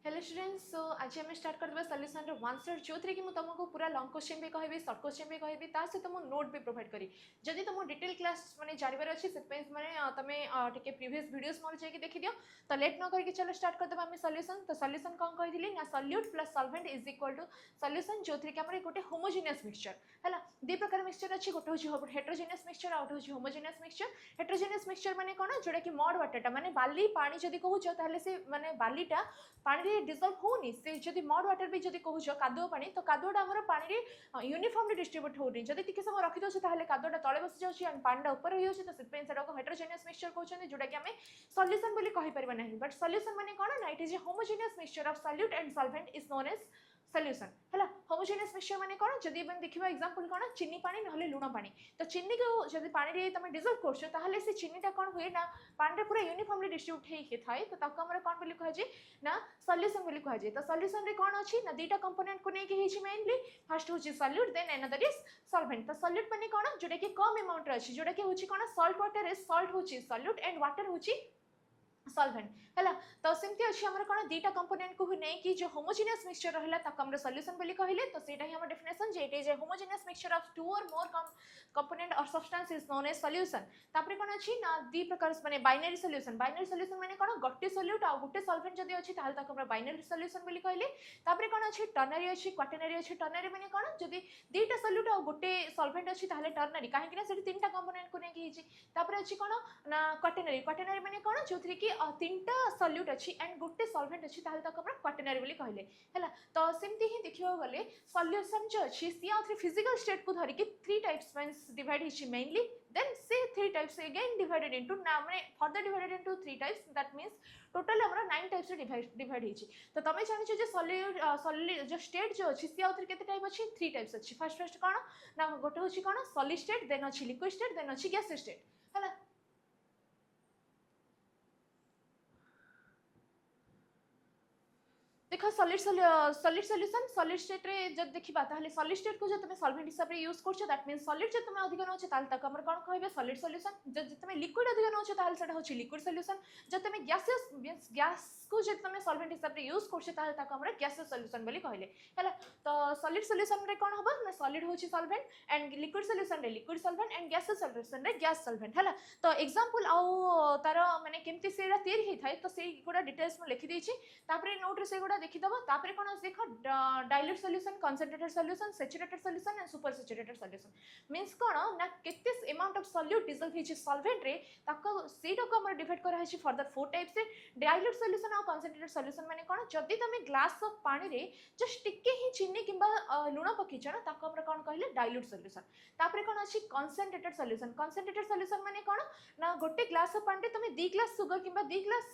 Hello students, सो आज आम start करदे सल्यूशन वन सेट जो थी कि तुमको पूरा लंग क्वेश्चन भी कहबी सर्ट क्वेश्चन भी कहबी सहित मु नोट भी प्रोवाइड करी जदि तुम डिटेल क्लास माने जानवर अच्छी से तुम टे प्रीवियस वीडियोस मोर जाकि देखि दियो। तो लेट न करके चलो स्टार्ट करदे आम सल्यूशन। तो सल्यूशन कौन कही ना solute plus solvent is equal to solution जो थी कि गोटे होमोजेनियस मिक्सचर है। दी प्रकार मिक्सचर अच्छी गोटे हूँ हेट्रोजेनियस मिक्सचर आउट हूँ होमोजेनियस मिक्सचर। हेट्रोजेनियस मिक्सचर माने कौन जोटा कि मड वाटरटा माने बाली पानी जदि कहूछ ताहले से माने बालीटा पानी डिजल्व होनी से जदि मड वाटर भी जदि कहूछ कादुओ पानी तो कादुओटा आमर पानी यूनिफॉर्मली डिस्ट्रीब्यूट होनी जदि टिके समय रखी दउछ ताहले कादुओटा तळे बसी जाउछ एंड पानीटा ऊपर हो जाउछ। तो सेटपे सेटाको हेट्रोजेनियस मिक्सचर कहउछन जोटा कि हमें सॉल्यूशन बोली कहि परबा नहीं। बट सॉल्यूशन माने कोन ना it is a homogeneous mixture of solute and solvent is known as solution है। होमोजेनियस मिक्सचर माने कोन जदि अपन देखिबा एग्जांपल कोन चीनी पानी नहले लुण पानी। तो चीनी को जदि पानी रे तमे डिसॉल्व करछो ताहले से चीनीटा कोन हुए ना पानी रे पूरा यूनिफॉर्मली डिस्ट्रीब्यूट हे थाए। तो ताको हमर कोन बोली कह जे ना सॉल्यूशन बोली कह जे। तो सॉल्यूशन रे कोन अछि ना दीटा कंपोनेंट को नै के हेछि मेनली फर्स्ट होछि solute then another is solvent. तो सॉल्यूट माने कोन जोटा कि कम अमाउंट रे अछि जोटा कि होछि कोन सॉल्ट वाटर इज सॉल्ट होछि सॉल्यूट एंड वाटर होछि सॉल्वेंट है। तो सेमती अच्छी आमर कौन दीटा कंपोनेंट को नहीं कि जो होमोजेनियस मिक्सचर रहा ताको सॉल्यूशन बोली कहले। तो सेटा ही हमर डेफिनेशन जे it is a homogeneous mixture of two or more component or substance is known as solution. तापरे कोन अछि ना दी प्रकार माने बाइनरी सॉल्यूशन। बाइनरी सॉल्यूशन माने कोन गोटे सॉल्यूट आ गोटे सॉल्वेंट जदी अछि ताहले ताको हमरा बाइनरी सॉल्यूशन बोली कहले। तापरे कोन अछि टर्नरी अछि क्वाटर्नरी अछि। टर्नरी माने कोन जदी दीटा सॉल्यूट आ गोटे सॉल्वेंट अछि ताहले टर्नरी काहे कि ना सेठी तीनटा कंपोनेंट को नै कि हिछि। तापरे अछि कोन ना क्वाटर्नरी। क्वाटर्नरी माने कोन जोथि कि तीनटा सॉल्यूट अच्छी एंड गोटे सॉल्वेंट अच्छी ताहले ताको हमरा क्वाटर्नरी बोली कहले हैला। तो सेमती ही देखियो गले सॉल्यूशन जो अच्छी सी आ थ्री फिजिकल स्टेट को धरि कि थ्री टाइप्स मींस डिवाइड हिची मेनली देन से three types again divided into ना माने further divided into three types that means total हमरा 9 टाइप्स डिवाइड हिची। तो तमे जानि छ जे सॉल्यूट जो स्टेट जो अच्छी सी आ थ्री केते टाइप अच्छी थ्री टाइप्स अच्छी। फर्स्ट कोन ना गोटे होची कोन सॉलिड स्टेट देन अच्छी लिक्विड स्टेट देन अच्छी गैस स्टेट हैला। देखो सॉलिड सॉल्यूशन सॉलिड स्टेट रे जब देखिबा ताहले सॉलिड स्टेट को जो तुम सॉल्वेंट हिसाब रे यूज करछो दैट मींस सॉलिड जे तुम अधिक नोछ ताहले तक हमर कोन कहबे सॉलिड सॉल्यूशन। जब तुम लिक्विड अधिक नोछ ताहले सेटा होछि लिक्विड सॉल्यूशन। जब तुम गैसेस मींस गैस को जे तुम सॉल्वेंट हिसाब रे यूज करछो ताहले तक हमर गैसेस सॉल्यूशन बोली कहले हैला। तो सॉलिड सॉल्यूशन रे कोन हबो ना सॉलिड होछि सॉल्वेंट एंड लिक्विड सॉल्यूशन रे liquid solvent and gases solution रे गैस सॉल्वेंट हैला। तो एग्जांपल आउ तार माने केमती सेरा तयारी हे थाए तो से गुडा डिटेल्स में लिखि देछि तापरे नोट रे से गुडा देखि दबो। तापरे कोन देखो dilute solution concentrated solution saturated solution and super saturated solution means कोन ना केते अमाउंट ऑफ सॉल्यूट डिसॉल्व हिची सॉल्वेंट रे ताको सेटा को हमर डिवाइड करा हिची फर्दर फोर टाइप्स से डाइल्यूट सॉल्यूशन और कंसंट्रेटेड सॉल्यूशन माने कोन जदी तमे ग्लास ऑफ पानी रे जस्ट टिके ही चीनी किबा लूण पकीछ ना ताको हमर कोन कहले डाइल्यूट सॉल्यूशन। तापरे कोन अछि कंसंट्रेटेड सॉल्यूशन। कंसंट्रेटेड सॉल्यूशन माने कोन ना गोटे ग्लास ऑफ पानी रे तमे 2 ग्लास सुगर किबा 2 ग्लास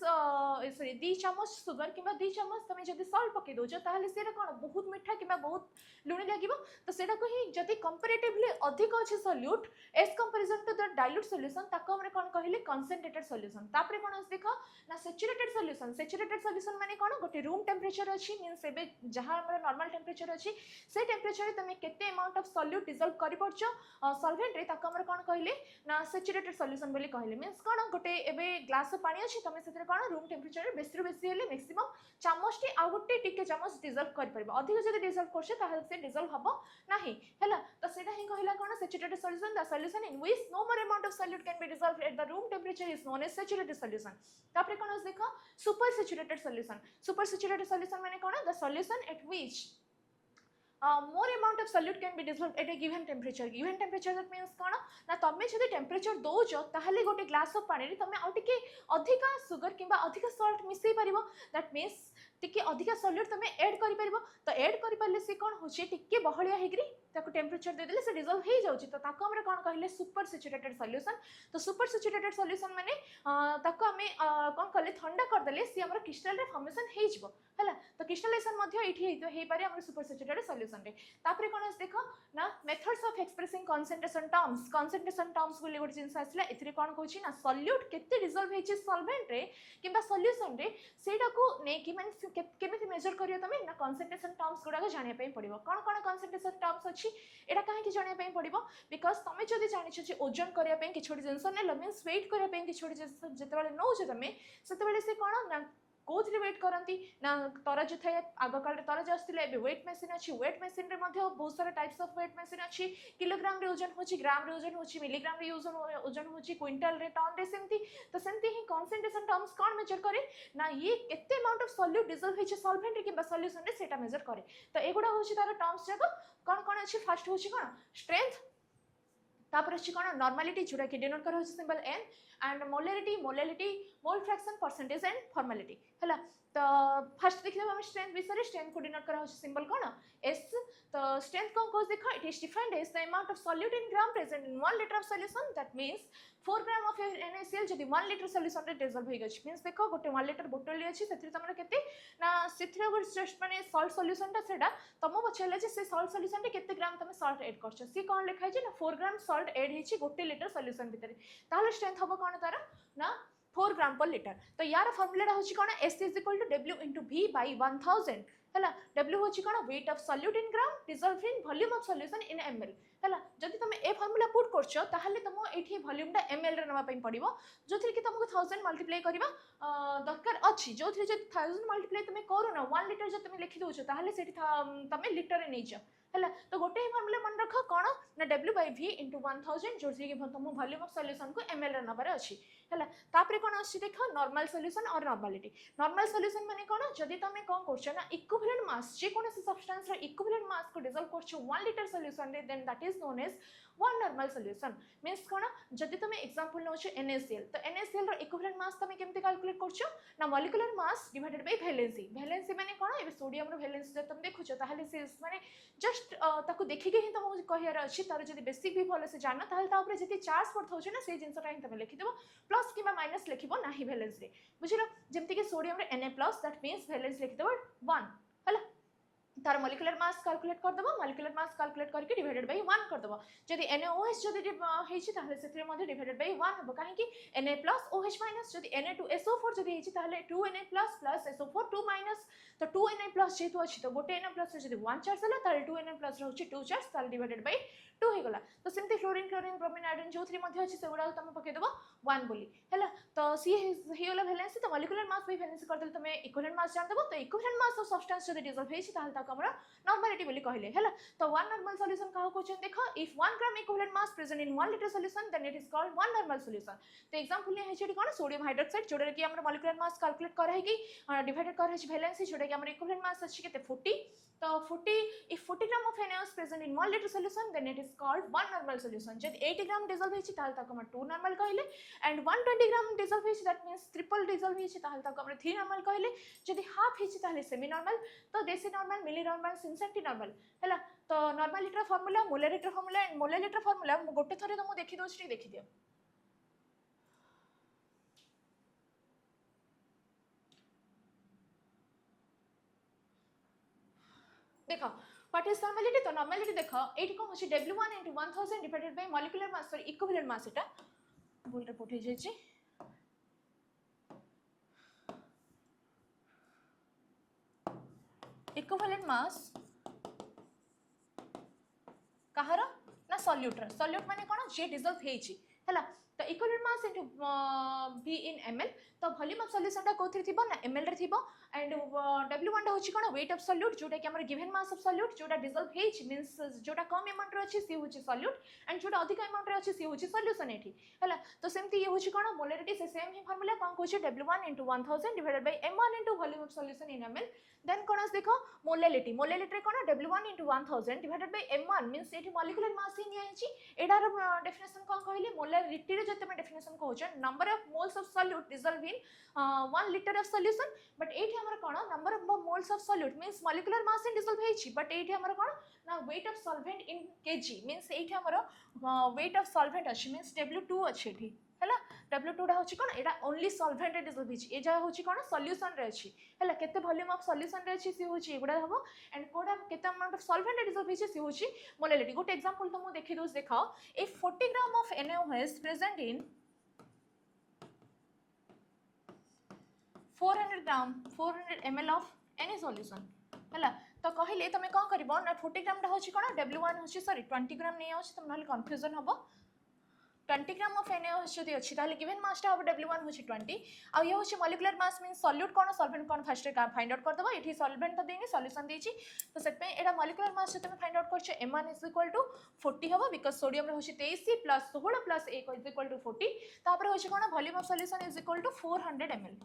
सॉरी 2 चम्मच सुगर किबा 2 चम्मच तमे जदी सॉल्ट पके दोछ ताहले सेरा कोन बहुत मीठा किबा बहुत लुणी लागिबो। तो सेटा को ही जदी कंपैरेटिवली अधिक अछि solute as comparison to the dilute solution ताको हमरे कोन कहिले कंसंट्रेटेड सॉल्यूशन। तापरे कोन अछि देखो ना सैचुरेटेड सॉल्यूशन। सैचुरेटेड सॉल्यूशन माने कोन गोटे रूम टेंपरेचर अछि मींस एबे जहां हमर नॉर्मल टेंपरेचर अछि से टेंपरेचर रे तमे केते अमाउंट ऑफ सॉल्यूट डिसॉल्व करि परछो सॉल्वेंट रे ताको हमर कोन कहिले ना सैचुरेटेड सॉल्यूशन बोली कहले। मींस कोन गोटे एबे ग्लास पानी अछि तमे सेतरे कोन रूम टेंपरेचर रे बेसी रो बेसी हेले मैक्सिमम चामचटी आ गोटे टिके चामच डिसॉल्व कर परबो अधिक जदी डिसॉल्व करछे ताहले से डिसॉल्व हबो नाही हैला। तो सेटा ही कहला कोन saturated solution the solution in which no more amount of solute can be dissolve at the room temperature is known as saturated solution. तापरे कोन देखो super saturated solution. Super saturated solution माने कोन the solution at which more amount of solute can be dissolved at a given temperature. Given temperature that means कोन ना तमे जदी temperature दोजो ताहले गोटे ग्लास ऑफ पानी रे तमे आ टिके अधिका सुगर किबा अधिका सॉल्ट मिसई परिबो दैट मींस टिके अधिका सॉल्यूट तमे ऐड करि परिबो। तो ऐड करि परले से कोन होचे टिके बहलिया हेग्री ताको टेंपरेचर दे देले से डिसॉल्व हे जाउची। तो ताको हमरे कोन कहले सुपर सैचुरेटेड सॉल्यूशन। तो सुपर सैचुरेटेड सॉल्यूशन माने ताको हमें कोन कहले ठंडा कर देले से हमर क्रिस्टल रे फॉर्मेशन हे जिवो हैला। तो क्रिस्टलाइजेशन मध्ये एठी हे पारे हमर सुपर सैचुरेटेड सॉल्यूशन रे। तापरे कोन देखो ना methods of expressing concentration terms बोली गोटे जिंस आसला एथिरे कोन कहूची ना सॉल्यूट केते डिसॉल्व हेची सॉल्वेंट रे किबा सॉल्यूशन रे सेटा को ने कि माने केमिति मेजर करियो तमे ना कंसंट्रेशन टर्म्स गुडा को जानिया पई पड़िबो। कोन कंसंट्रेशन टर्म्स अछि एटा काहे कि जानिया पई पड़िबो बिकॉज़ तमे जदी जानि छ जे ओजन करिया पई कि छोटी जिंस ने मींस वेट करिया पई कि छोटी जिंस जते बेले नौ छ तमे सेते बेले से कोन ना कोथरे वेट करती ना तरज थाए आग काल तरज आसला ए वेट मशीन अच्छी वेट मशीन रे मध्य बहुत सारा टाइप्स ऑफ वेट मशीन अच्छी किलोग्राम रे ओजन होची ग्राम रे ओजन होची मिलीग्राम रे ओजन होची क्विंटल रे टन रे सेमती तो सेमती ही कंसंट्रेशन टर्म्स कौन मेजर करे ना ये केते अमाउंट ऑफ सॉल्यूट डिसॉल्व होची सॉल्वेंट रे किबा सॉल्यूशन रे सेटा मेजर करे तो एगुडा होची तार टर्म्स जाको कौन कौन अच्छी फर्स्ट होची कौन स्ट्रेंथ तापर अछि कोन नॉर्मलिटी जोटा कि डिनोट कर होछि symbol n and molarity mole fraction percentage and formality हला तो फर्स्ट देखिबा हम स्ट्रेंथ विषय स्ट्रेंथ को डिनोट कर होछि सिंबल कोन s तो स्ट्रेंथ कोन कोस देखो it is defined as the amount of solute in gram present in 1 litre of solution that means 4 gram of NaCl जदि 1 लीटर सॉल्यूशन रे डिसॉल्व हो गछ मींस देखो गोटे 1 लीटर बोतल अछि सेथि तमरा केते ना सेथि जस्ट माने सॉल्ट सॉल्यूशन ता सेटा तमो बचले जे से सॉल्ट सॉल्यूशन रे केते ग्राम तमे सॉल्ट ऐड करछ सी कोन लिखा छै ना 4 ग्राम सॉल्ट ऐड हेछि गोटे लीटर सॉल्यूशन भितरे ताहले स्ट्रेंथ हबो कोन तारा ना 4 ग्राम पर लीटर तो यार फार्मूला होछि कोन S = W * V / 1000 हला W होछि कोन weight of solute in gram dissolve in volume of solution in ml हला जदि तुम ए फार्मूला पुट करछो ताहले तुम एठी वॉल्यूम टा ml रे नवा पई पड़िबो जोथि कि तुमको 1000 मल्टीप्लाई करबा दरकार अछि जोथि जे 1000 मल्टीप्लाई तुम करू ना 1 लीटर जे तुम लिखि दोछो ताहले सेठी तुम लीटर रे नै छ हला तो गोटे फार्मूला मन रख कोन ना W/V * 1000 जोथि कि तुम वॉल्यूम ऑफ सॉल्यूशन को ml रे नबार अछि हला तापरे कोन अछि देखो नॉर्मल सॉल्यूशन और नॉर्मलिटी नॉर्मल सॉल्यूशन माने कोन जदि तुम कोन करछो ना इक्विवेलेंट मास जे कोन सब्सटेंस रे इक्विवेलेंट मास को डिसॉल्व करछो 1 लीटर सॉल्यूशन रे then that is known as one normal solution means कोन जदि तुम एग्जांपल नोछ NaCl तो NaCl रो इक्विवेलेंट मास तुम केमते कैलकुलेट करछो ना molecular mass divided by valency valency माने कोन एबे सोडियम रो वैलेंसी जे तुम देखुछो ताहले से माने जस्ट ताको देखि के ही तुम कहियार अछि तार जदि बेसिक भी भलो से जानो ताहले ता ऊपर जति चार्ज पड़थौ छै ना से जिंसटा ही तुम लिखि देबो प्लस किबा माइनस लिखिबो नाही वैलेंस रे बुझिलो जेमति के सोडियम रे Na+ दैट मींस वैलेंस लिखि देबो 1 हला तार मॉलिक्यूलर मास कैलकुलेट कर देबो मॉलिक्यूलर मास कैलकुलेट करके डिवाइडेड बाय 1 कर देबो जदि NaOH जदि हेछि ताहले सेथरे मध्ये डिवाइडेड बाय 1 हबो काहे कि Na+ OH- जदि Na2SO4 जदि हेछि ताहले 2Na+ प्लस SO4 2 माइनस तो 2Na+ जेतु अछि तो गोटे Na+ जदि 1 चार्ज हला ताहले 2Na+ रहउछि 2 चार्ज ताहले डिवाइडेड बाय 2 हे गला तो सेमति फ्लोरीन क्लोरीन ब्रोमीन आयोडीन जोथि मध्ये अछि सेगुडा तुम पके देबो 1 बोली हला तो सी हे गला वैलेंसी तो मॉलिक्यूलर मास बाय वैलेंसी कर देल तुम इक्विवेलेंट मास जान देबो तो इक्विवेलेंट मास ऑफ सब्सटेंस जदि डिसॉल्व हेछि ताहले ताको हमरा नॉर्मलिटी बोली कहले हला तो वन नॉर्मल सॉल्यूशन कहा क्वेश्चन देखो if 1 gram equivalent mass present in 1 litre solution then it is called one normal solution तो एग्जांपल ने हेछि कोन सोडियम हाइड्रोक्साइड जोडर कि हमरा मॉलिक्यूलर मास कैलकुलेट कर है कि डिवाइडेड कर है वैलेंसी जोडर कि हमरा इक्विवेलेंट मास अछि केते 40 तो 40 if 40 gram of Na is present in 1 liter solution then it is called one normal solution जब 80 gram dissolve हेछि ताहले ताको हम 2 normal कहले and 120 gram dissolve हेछि that means triple dissolve हेछि ताहले ताको हम 3 normal कहले जदि हाफ हेछि ताहले सेमी नॉर्मल तो डेसी नॉर्मल मिली नॉर्मल सिंसेंटी नॉर्मल हैला तो normality formula molarity formula and molarity formula गोटे थरे तो मु देखि दोछि देखि दियो देखो व्हाट इज नॉर्मलिटी तो नॉर्मलिटी देखो एठी कोन होछि W1 * 1000 divided bye molecular mass sorry equivalent mass एटा बोल रिपोर्ट हे जे छी इक्विवेलेंट मास कहार ना सॉल्यूट माने कोन जे डिसॉल्व हेछि हला तो equivalent mass into V in ml तो वॉल्यूम ऑफ सॉल्यूशन टा कोथि थिबो ना ml रे थिबो एंड W1 होछि कोन वेट ऑफ सॉल्यूट जोटा कि हमर गिवन मास ऑफ सॉल्यूट जोटा डिसॉल्व हेच मींस जोटा कम अमाउंट रे अछि सी होछि सॉल्यूट एंड जोटा अधिक अमाउंट रे अछि सी होछि सॉल्यूशन एठी हला तो सेमति ये होछि कोन मोलरिटी से सेम ही फार्मूला कोन कोछि W1 * 1000 divided by m1 * volume of solution in ml then कोन देखो मोलरिटी कोन W1 * 1000 divided by m1 means एठी मॉलिक्यूलर मास ही निया हेछि एडार डेफिनेशन कोन कहले मोलरिटी रे जते डेफिनेशन कहउछ number of moles of solute dissolve in 1 litre of solution but एठी हमर कोन number of moles of solute means molecular mass in dissolve हेछि बट एठी हमर कोन ना weight of solvent in kg means एठी हमर वेट ऑफ सॉल्वेंट अछि मींस W2 अछि एठी हला W2 डा होछि कोन एटा ओनली सॉल्वेंट रे डिसॉल्व हेछि ए जा होछि कोन सॉल्यूशन रे अछि हला केते वॉल्यूम ऑफ सॉल्यूशन रे अछि सी होछि एगुडा हबो एंड कोडा केते अमाउंट ऑफ सॉल्वेंट रे डिसॉल्व हेछि सी होछि मोलरिटी गोटे एग्जांपल तो मु देखि दोस देखाओ if 40 gram of NaOH present in 400 ml of any solution हला तो कहले तमे कोन करबो ना 40 ग्राम टा होछि कोन W1 होछि सॉरी 20 ग्राम नै होछि तम नहले कंफ्यूजन हबो 20 ग्राम ऑफ NaOH जदि अच्छी ताले गिवन मास टा हम W1 होची 20 आ ये होची मॉलिक्यूलर मास मींस सॉल्यूट कोन सॉल्वेंट कोन फर्स्ट फाइंड आउट कर दबो एठी सॉल्वेंट तो देनी सॉल्यूशन देची तो सेट पे एटा मॉलिक्यूलर मास तुम फाइंड आउट करछ M1 = 40 हबो बिकॉज़ सोडियम रे होची 23 + 16 + 1 = 40 तापर होची कोन वॉल्यूम ऑफ सॉल्यूशन = 400 ml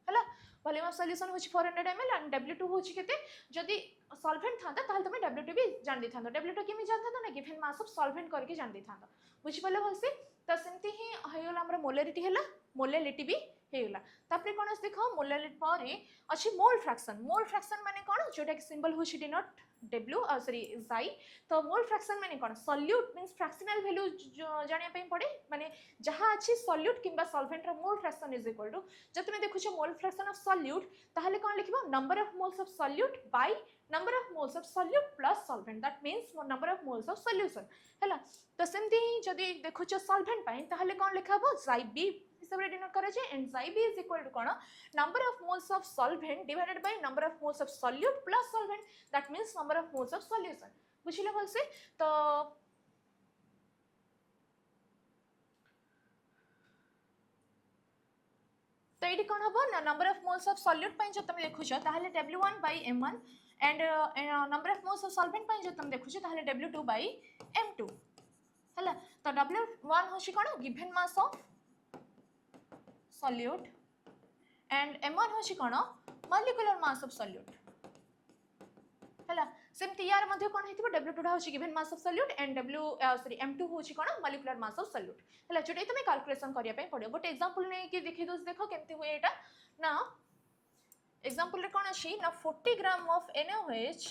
हला वॉल्यूम ऑफ सॉल्यूशन होची 400 ml एंड W2 होची केते जदि सॉल्वेंट थांता ताल तुम W2 भी जान दी थांतो W2 केमी जान थांतो ना गिवन मास ऑफ सॉल्वेंट करके जान दी थांतो बुझि पले भलसे त सेमती ही हेगला हमर मोलारिटी हैला मोलालिटी भी हेगला तापरे कोन देखो मोलालिटी पारे अछि मोल फ्रैक्शन माने कोन जोटा कि सिंबल होछि डिनोट W सॉरी xi तो मोल फ्रैक्शन माने कोन सॉल्यूट मींस फ्रैक्शनल वैल्यू जानिया पे पड़े माने जहा अछि सॉल्यूट किबा सॉल्वेंट रो मोल फ्रैक्शन = जब तुम देखुछ मोल फ्रैक्शन ऑफ सॉल्यूट ताहले कोन लिखबो number of moles of solute by number of moles of solute plus solvent that means number of moles of solution हैला तो सेमती जदी देखुछ सॉल्वेंट पाइन ताहले कोन लिखाबो xi b हिसाब रे डिनोट करे जे and xi b = cone number of moles of solvent divided by number of moles of solute plus solvent that means number of moles of solution बुझिले भलसे तो तो एटी कोन हबो ना number of moles of solute pine जब तुम देखुछ ताहले W1 by M1 and number of moles of solvent pine जब तुम देखुछ ताहले W2 by M2 हैला तो W1 होछि कोन given mass of solute and M1 होछि कोन मॉलिक्यूलर मास ऑफ सॉल्यूट हैला सेमती यार मध्ये कोन हेतिबो W2 होछि given mass of solute and M2 होछि कोन मॉलिक्यूलर मास ऑफ सॉल्यूट हैला जोटे तुमे कैलकुलेशन करिया पे पड़ियो गोटे एग्जांपल नै कि देखि दोस देखो केमती हुए एटा ना एग्जांपल रे कोन अछि ना 40 gram of NaOH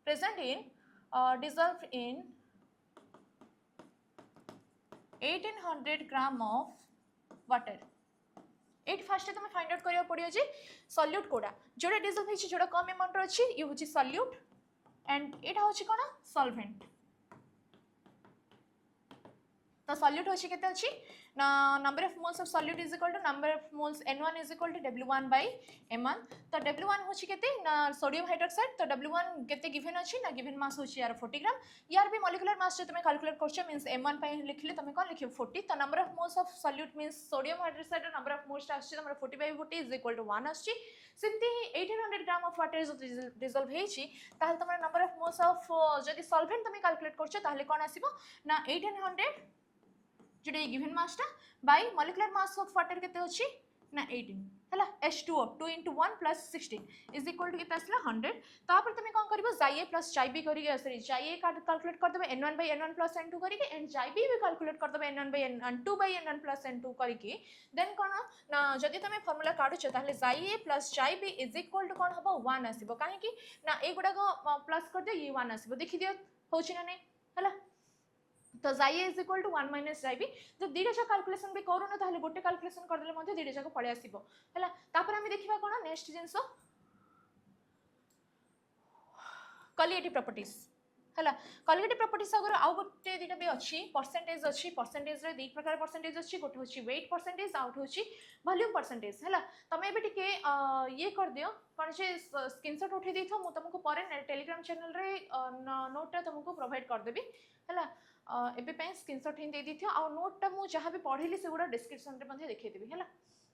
present in dissolved in 1800 gram of water at first तुम फाइंड आउट करिया पड़ियो जे सॉल्यूट कोडा जोडा डिसॉल्व हिची जोडा कम अमाउंट रो अछि ये होची सॉल्यूट एंड एटा होची कोन सॉल्वेंट तो सॉल्यूट होची केते अछि ना number of moles of solute = number of moles N1 = W1 by M1 तो W1 होची केते ना सोडियम हाइड्रोक्साइड तो W1 केते गिवन अछि ना गिवन मास होची यार 40 ग्राम यार भी मॉलिक्यूलर मास जे तुमे कैलकुलेट करछो मींस M1 पे लिखले तुमे कोन लिखियो 40 तो number of moles of solute means sodium hydroxide number of moles आछि हमर 40 by 40 = 1 आछि सिंती 1800 ग्राम ऑफ वाटर जो डिसॉल्व हेछि ताहले तमरा नंबर ऑफ मोल्स ऑफ जदी सॉल्वेंट तुमे कैलकुलेट करछो ताहले कोन आसीबो ना 1800 जोडे गिवन मास टा bye molecular mass of water केते अछि ना 18 हला H2O 2 * 1 + 16 = केते आसला 100 तापर तुमे कोन करबो xi + xi करी सॉरी xi कैलकुलेट कर देबे N1 by N1 + N2 करी के एंड xi भी कैलकुलेट कर देबे N1 by N2 by N1 + N2 करी के देन कोन ना जदी तुमे फार्मूला काढु छ ताहले xi + xi = कोन हबो 1 आसीबो काहे कि ना ए गुडा को प्लस कर दे ये 1 आसीबो देखि दियो होछि ना नै हला तो xi = 1 - xi जो दीटा जा कैलकुलेशन भी करू न ताहले गोटे कैलकुलेशन कर देले मध्ये दीटा जाको पळे आसीबो हला तापर हम देखिबा कोन नेक्स्ट जिंसो कॉलिगेटिव प्रॉपर्टीज हला कॉलिगेटिव प्रॉपर्टीज अगर आउ गोटे दीटा भी अछि परसेंटेज रे दी प्रकार परसेंटेज अछि गोटे होछि वेट परसेंटेज आउट होछि वॉल्यूम परसेंटेज हला तमे एबे टिके ये कर दियो कोन जे स्क्रीनशॉट उठे देथो मु तुमको परे टेलीग्राम चैनल रे नोट तुमको प्रोवाइड कर देबी हला एबे पे स्क्रीनशॉट हिं दे दिथियो आ नोट टा मु जहां भी पढिली से गुडा डिस्क्रिप्शन रे मध्ये देखै देबी हला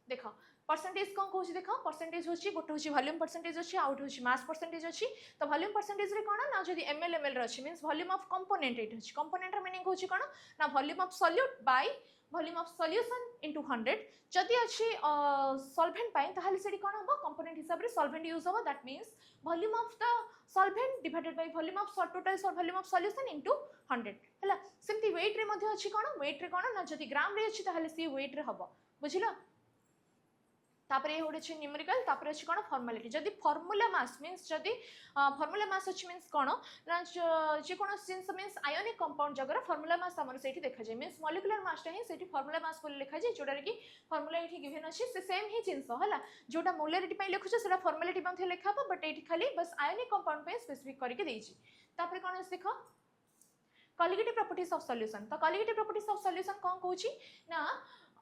देखो परसेंटेज कोन कहूची देखो परसेंटेज होची गोटे होची वॉल्यूम परसेंटेज होची आउट होची मास परसेंटेज होची तो वॉल्यूम परसेंटेज रे कोन ना जदी ml रे अछि means volume of component it होची कंपोनेंट रे मीनिंग होची कोन ना volume of solute by volume of solution into 100 जदी अछि सॉल्वेंट पाइन ताहाले सेडी कोन हबो कंपोनेंट हिसाब रे सॉल्वेंट यूज हबो that means volume of the solvent divided by volume of total volume of solution into 100 हला सिम्पली वेट रे मध्ये अछि कोन वेट रे कोन ना जदी ग्राम रे अछि ताहाले सी वेट रे हबो बुझिलो तापर ये होडे छ न्यूमेरिकल तापर अछि कोन फॉर्मालिटी जदी फार्मूला मास मींस जदी फार्मूला मास अछि मींस कोन ना जे कोन सिंस मींस आयोनिक कंपाउंड जगर फार्मूला मास हमर सेठी देखा जाय मींस मॉलिक्यूलर मास टा ही सेठी फार्मूला मास बोल लिखा जाय जोडा रे की फार्मूला एठी गिवन अछि से सेम ही जिंस हला जोडा मोलारिटी पय लिखु छ सेटा फॉर्मालिटी मध्ये लिखाबो बट एठी खाली बस आयोनिक कंपाउंड पे स्पेसिफिक करके देछि तापर कोन देखो कॉलिगेटिव प्रॉपर्टीज ऑफ सॉल्यूशन तो कॉलिगेटिव प्रॉपर्टीज ऑफ सॉल्यूशन कोन कहूची ना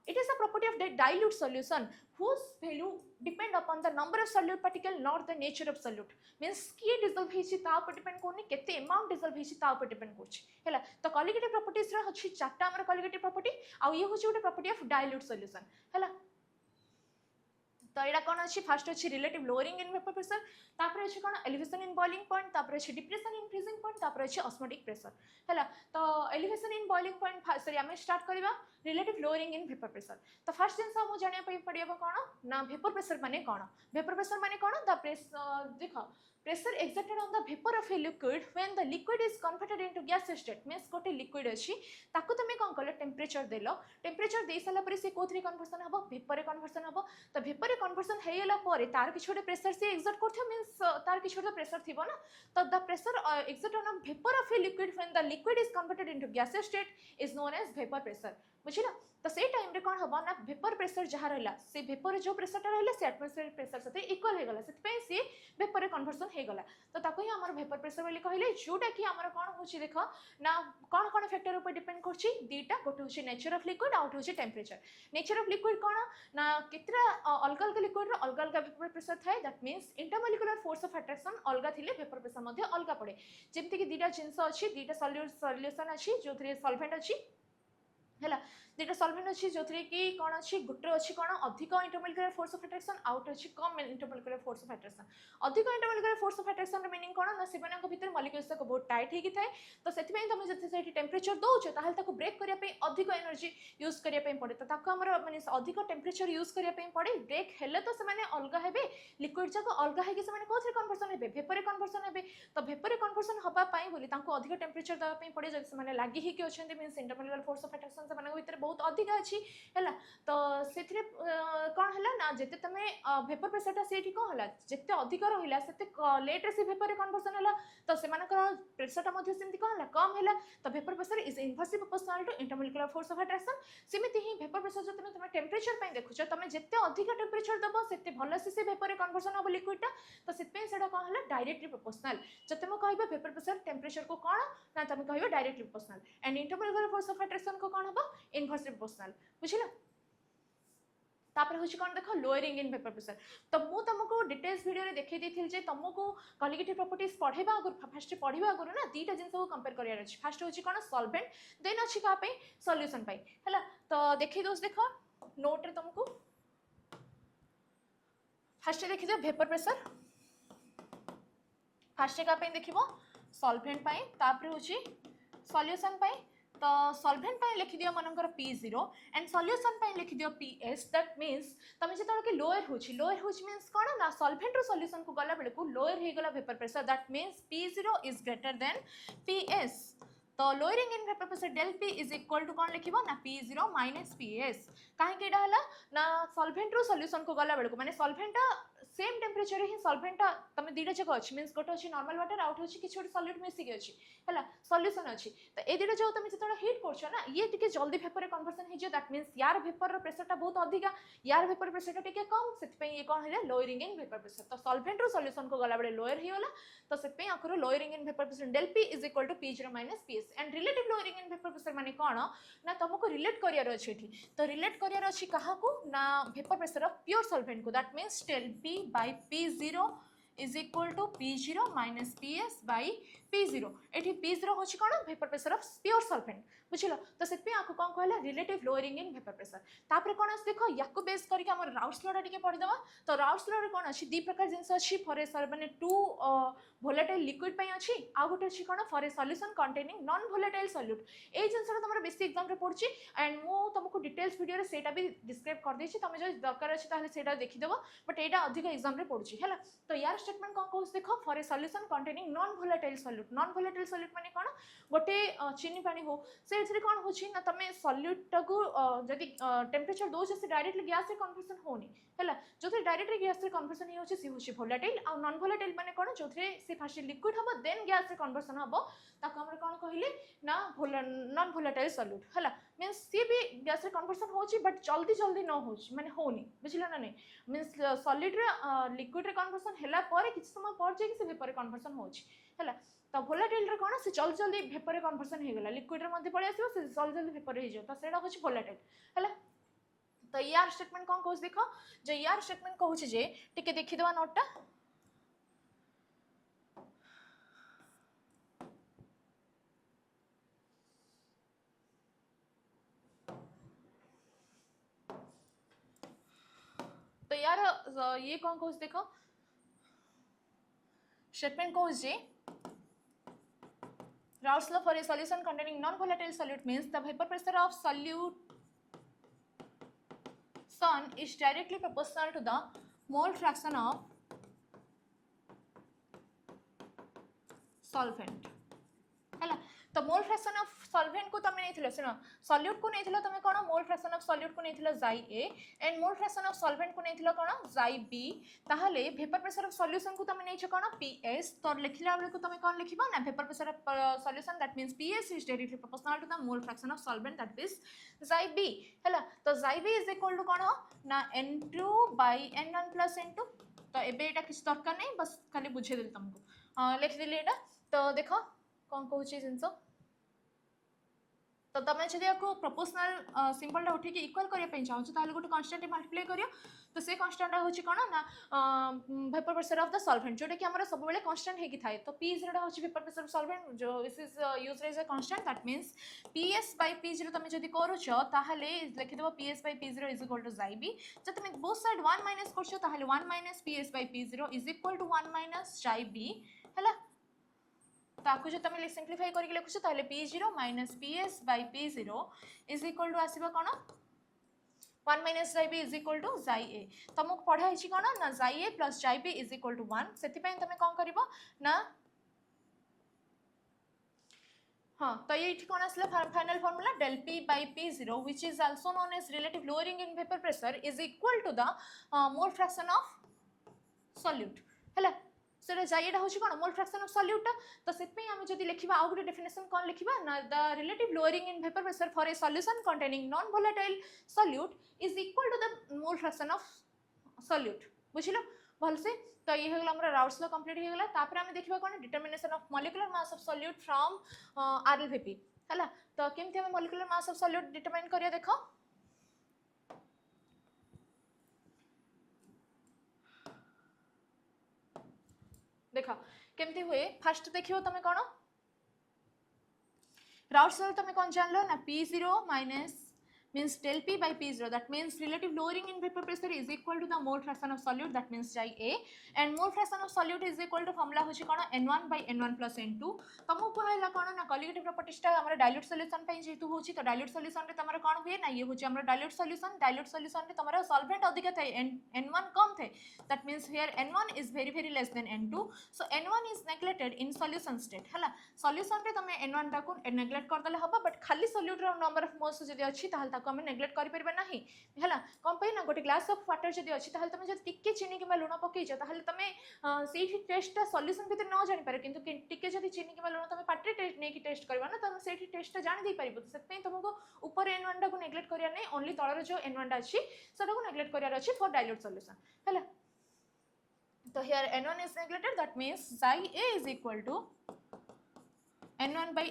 It is a property of the dilute solution whose value depend upon the number of solute particle, not the nature of solute. Means किए dissolve ହେଇଛି ତା ଉପରେ depend कोनी केते amount dissolve ହେଇଛି ता ଉପରେ depend करछि हैला तो colligative properties रा अछि चारटा हमर colligative property आ ये होछि ଗୋଟେ property of dilute solution हैला तो एटा कोन अछि फर्स्ट अछि relative lowering in vapour pressure तापर अछि कोन एलिवेशन इन बॉइलिंग पॉइंट तापर अछि डिप्रेशन इन फ्रीजिंग पॉइंट तापर अछि ऑस्मोटिक प्रेशर हैला तो elevation in boiling point sorry हम स्टार्ट करबा relative lowering in vapour pressure तो फर्स्ट जिंस हम जानिया पड़िबो कोन ना वेपर प्रेशर माने कोन वेपर प्रेशर माने कोन द प्रेशर देखो pressure exerted on the vapor of a liquid when the liquid is converted into gas state means गोटे liquid अछि ताकू तमे कोन कलो टेम्परेचर देलो टेम्परेचर दे साला परे से कोथरी कन्वर्सन हबो वेपर रे कन्वर्सन हबो तो वेपर रे कन्वर्सन हेयला परे तार कि छोटे प्रेशर से एक्सर्ट करथो मींस तार कि छोटे प्रेशर थिबो ना तो the pressure exerted on a vapor of a liquid when the liquid is converted into gas state is known as vapor pressure बुझिला तो से टाइम रे कोन हबो ना वेपर प्रेशर जहा रहला से वेपर रे जो प्रेशर ता रहला से एटमॉस्फेरिक प्रेशर साथे इक्वल हे गला सेति पे से वेपर रे कन्वर्सन हे गला तो ताको ही हमर वेपर प्रेशर बोली कहले जोटा कि हमर कोन होची देखो ना कोन कोन फैक्टर ऊपर डिपेंड करछि दीटा गोटे होची नेचर ऑफ लिक्विड आउट होची टेम्परेचर नेचर ऑफ लिक्विड कोन ना कितरा अलग अलग लिक्विड रो अलग अलग वेपर प्रेशर थाए that means intermolecular force of attraction अलग थिले वेपर प्रेशर मध्ये अलग पड़े जेमति कि दीटा जिंस अछि दीटा सॉल्यूशन अछि जोथरे सॉल्वेंट अछि हैला जेटा सॉल्वेंट अछि जोथरे कि कोन अछि गुटर अछि कोन अधिक intermolecular force of attraction out अछि कम इंटरमोलिकुलर फोर्स ऑफ अट्रैक्शन अधिक इंटरमोलिकुलर फोर्स ऑफ अट्रैक्शन रे मीनिंग कोन ना सेबनक भीतर मॉलिक्यूल्स तक बहुत टाइट हेकी थाए तो सेति पे तुम जते सेठी टेम्परेचर दोछ ताहल ताको ब्रेक करिया पे अधिक एनर्जी यूज करिया पे पड़े तो ताको हमर माने अधिक टेम्परेचर यूज करिया पे पड़े ब्रेक हेले तो से माने अलगा हेबे लिक्विड जाको अलगा हेकी से माने कोथरे कन्वर्सन हेबे वेपर रे कन्वर्सन हेबे तो वेपर रे कन्वर्सन हबा पई बोली ताको अधिक टेम्परेचर दबा पे पड़े जब से माने लागि हेकी अछंती means intermolecular force of attraction से माने भीतर बहुत अधिक अछि हैला तो सेथरे कोन हला ना जते तमे वेपर प्रेशर सेठी कोन हला जते अधिक रहिला सेते लेट रे से वेपर रे कन्वर्सन हला तो से मानकर प्रेशर ता मध्ये सेमति कोन हला कम हला तो vapour pressure is inversely proportional to intermolecular force of attraction सेमिति ही वेपर प्रेशर जते तमे टेम्परेचर पई देखुछ तमे जते अधिक टेम्परेचर दबो सेते भलो से वेपर रे कन्वर्सन हो लिक्विड ता तो सेत पे सेडा कोन हला डायरेक्टली प्रोपोर्शनल जते म कहबे वेपर प्रेशर टेम्परेचर को कोन ना तमे कहबे directly proportional and intermolecular force of attraction को कोन हबो इनवर्सली प्रोपोर्शनल बुझिला तापर होछि कोन देखो लोअरिंग इन वेपर प्रेशर तो मु तुमको डिटेल्स वीडियो रे देखै देथिल जे तुमको कॉलिगेटिव प्रॉपर्टीज पढेबा अगर फर्स्ट पढिबा अगर ना दीटा जिंस को कंपेयर करियार अछि फर्स्ट होछि कोन सॉल्वेंट देन अछि का पे सॉल्यूशन पाई हैला तो देखै दोस देखो नोट रे तुमको फर्स्ट देखि दे वेपर प्रेशर फर्स्ट का पे देखिबो सॉल्वेंट पाई तापर होछि सॉल्यूशन पाई तो सॉल्वेंट पाई लिखि दियो मनकर P0 एंड सॉल्यूशन पाई लिखि दियो PS दैट मींस तमे जेतल के लोअर होछि मींस कोन ना सॉल्वेंट रो सॉल्यूशन को गला बेले को लोअर हे गला vapour pressure that means P0 is greater than PS तो lowering in vapour pressure del P is equal to कोन लिखिबो ना P0 PS काहे के एडा हला ना सॉल्वेंट रो सॉल्यूशन को गला बेले को माने सॉल्वेंट सेम टेम्परेचर ही सॉल्वेंट तमे दीटा जक अछि मींस गोटे अछि नॉर्मल वाटर आउट अछि कि छोटे सॉलिड मिसी के अछि हैला सॉल्यूशन अछि तो ए दीटा जो तमे जतरा हीट करछो ना ये टिके जल्दी वेपर रे कन्वर्सन हे जे दैट मींस यार वेपर रो प्रेशर ता बहुत अधिका यार वेपर प्रेशर ता टिके कम सेति पे ये कोन हैला लोअरिंग इन वेपर प्रेशर तो सॉल्वेंट रो सॉल्यूशन को गला बडे लोअर ही होला तो सेति पे आकरो lowering in vapour pressure del P is equal to P0 PS and relative lowering in vapour pressure माने कोन ना तुमको रिलेट करियर अछि एठी तो रिलेट करियर अछि कहा को ना vapour pressure of pure solvent को that means del P by P0 is equal to P0 minus PS by P0 एठी P0 होछि कोन vapour pressure of pure solvent बुझिलो तो सेत पे आको कोन कहला relative lowering in vapour pressure तापर कोन आस देखो याको बेस करके हमर राउट्स लॉ टिके पढि दवा तो राउट्स लॉ रे कोन अछि दी प्रकार जिंस अछि फॉर ए सर माने टू वोलेटाइल लिक्विड पई अछि आ गोटे अछि कोन for a solution containing non volatile solute ए जिंस रे तमर बेसिक एग्जाम रे पढछि एंड मो तुमको डिटेल्स वीडियो रे सेटा भी डिस्क्राइब कर देछि तमे जो दरकार अछि ताले सेटा देखि देबो बट एटा अधिक एग्जाम रे पढछि हैला तो यार स्टेटमेंट कोन कहउस देखो for a solution containing non volatile solute माने कोन गोटे चीनी पानी हो से एथरे कोन होछि ना तमे सॉल्यूट को जदी टेम्परेचर दो से डायरेक्टली गैस रे कन्वर्सन होनी हैला जोथे डायरेक्टली गैस रे कन्वर्सन होछि से होछि वोलेटाइल आ नॉन वोलेटाइल माने कोन जोथे से फर्स्ट लिक्विड हबो देन गैस रे कन्वर्सन हबो ताको हमर कोन कहिले ना नॉन वोलेटाइल सॉल्यूट हैला मींस सी भी गैस रे कन्वर्सन होछि बट जल्दी जल्दी न होछि माने होनी बुझिला ना नहीं मींस सॉलिड रे लिक्विड रे कन्वर्सन हैला पर किछ समय पर जे से वेपर रे कन्वर्सन होछि हैला तो वोलेटाइल रे कोन से जल्दी जल्दी वेपर रे कन्वर्सन हे गेला लिक्विड रे मध्ये पळे आसीबो से जल्दी जल्दी वेपर हे जो तो सेडा होछि वोलेटाइल हैला तो यार स्टेटमेंट कौन कहूँ देख जो यार स्टेटमेंट कहूँ जे टिके देखीदे नोटा तो यार ये कौन कहूँ देख स्टेटमेंट कहूँ जे Raoult's law for a solution containing non-volatile solute means the vapor pressure of solution is directly proportional to the mole fraction of solvent. है तो मोल फ्रैक्शन ऑफ सॉल्वेंट को तुम नहीं सुन सॉल्यूट को नहीं तुम कौन मोल फ्रैक्शन ऑफ सॉल्यूट को नहीं जाई A and mole fraction of solvent को नहीं कौन जाई बी ताहले वेपर प्रेशर ऑफ सॉल्यूशन को तुम नहीं कौन पीएस तो लिखला बेले को तुम कौन लिखिबा ना vapour pressure of solution that means PS is directly proportional to the mole fraction of solvent that is जाई बी हैला तो जाई बी इज इक्वल टू कौन ना n2 bye n1 plus n2 तो एबे एटा किछ दरकार नहीं बस खाली बुझे देली तुमको लिख देली एटा तो देखो कौन कहूँ जिनस तो तुम जब आपको प्रोपोर्शनल सिंबल उठे इक्वल करने चाहो गोटे कन्स्टाट मल्टीप्लाई कर तो से कन्स्टाट हूँ कौन ना vapour pressure of the solvent जोटा कि हमारा सब बेले कन्स्टाट होगी थाए तो पी जीरो हूँ वेपर प्रेशर ऑफ सॉल्वेंट जो this is used as a constant that means PS by P zero तुम जब करुच ताहले लिखिदेव PS by P zero is equal to जाई बी जब तुम बोथ साइड 1 माइनस कर 1 minus PS by P zero is equal to 1 minus जाई बी है ताकू जो तुम सिंप्लीफाई करके लिखुछ ताहले p0 minus ps by p0 is equal to आसीबा कोन 1 माइनस जाई b इज इक्वल टू जाई a तुमको पढ़ा हिची कोन ना जाई a प्लस जाई b इज इक्वल टू 1 सेति पय तुम कोन करिवो ना हाँ तो ये कौन आसला final formula del p by p0 which is also known as relative lowering in vapor pressure is equal to the mole fraction of solute हैला सेटा जाइएटा होची कोन मोल फ्रैक्शन ऑफ सॉल्यूट तो सेत आम जब लिखा आउ गोटे डेफिनेशन कौन लिखा ना the relative lowering in vapour pressure for a solution containing non volatile solute is equal to the mole fraction of solute बुझिलो भलसे तो ये होगला हमरा राउल्ट्स लॉ कंप्लीट होगला तापर हम देखिबा कोन determination of molecular mass of solute from RLVP हैला तो केमति हम molecular mass of solute determine करिया देखो देखा केमती हुए फास्ट देखियो तमे कोन राउल्ट्स लॉ तमे कोन जानलो ना p0 minus means del p by p0 that means relative lowering in vapor pressure is equal to the mole fraction of solute that means chi a and mole fraction of solute is equal to formula होची कोन n1 by n1 plus n2 तमो कहला कोन ना colligative properties ता हमरा dilute solution पे जेतु होची तो डाइल्यूट सॉल्यूशन रे तमरा कोन हुए ना ये होची हमरा डाइल्यूट सॉल्यूशन रे तमरा सॉल्वेंट अधिक थाए n1 कम थे that means here n1 is very less than n2 so n1 is neglected in solution state हला सॉल्यूशन रे तमे n1 टा को नेग्लेक्ट कर दले हबा बट खाली सॉल्यूट रो नंबर ऑफ मोल्स जदी अछि ताहल ताको हम नेग्लेक्ट करि परबे नाही हैला कोन पई ना गोटे ग्लास ऑफ वाटर जदी अछि ताहल तमे जदी टिके चीनी किबा लूण पकई छ ताहल तमे सेही टेस्ट ता सॉल्यूशन भीतर न जानि पारे किंतु टिके जदी चीनी किबा लूण तमे पाटे टेस्ट नै कि टेस्ट करबा ना तमे सेही टेस्ट ता जानि दे परिबो तो सेत पई तुमको ऊपर n1 टा को नेग्लेक्ट करिया नै ओनली तळर जो n1 टा अछि सेटा को नेग्लेक्ट करिया अछि फॉर डाइल्यूट सॉल्यूशन हैला तो here n1 is neglected that means xi a is equal to n1 by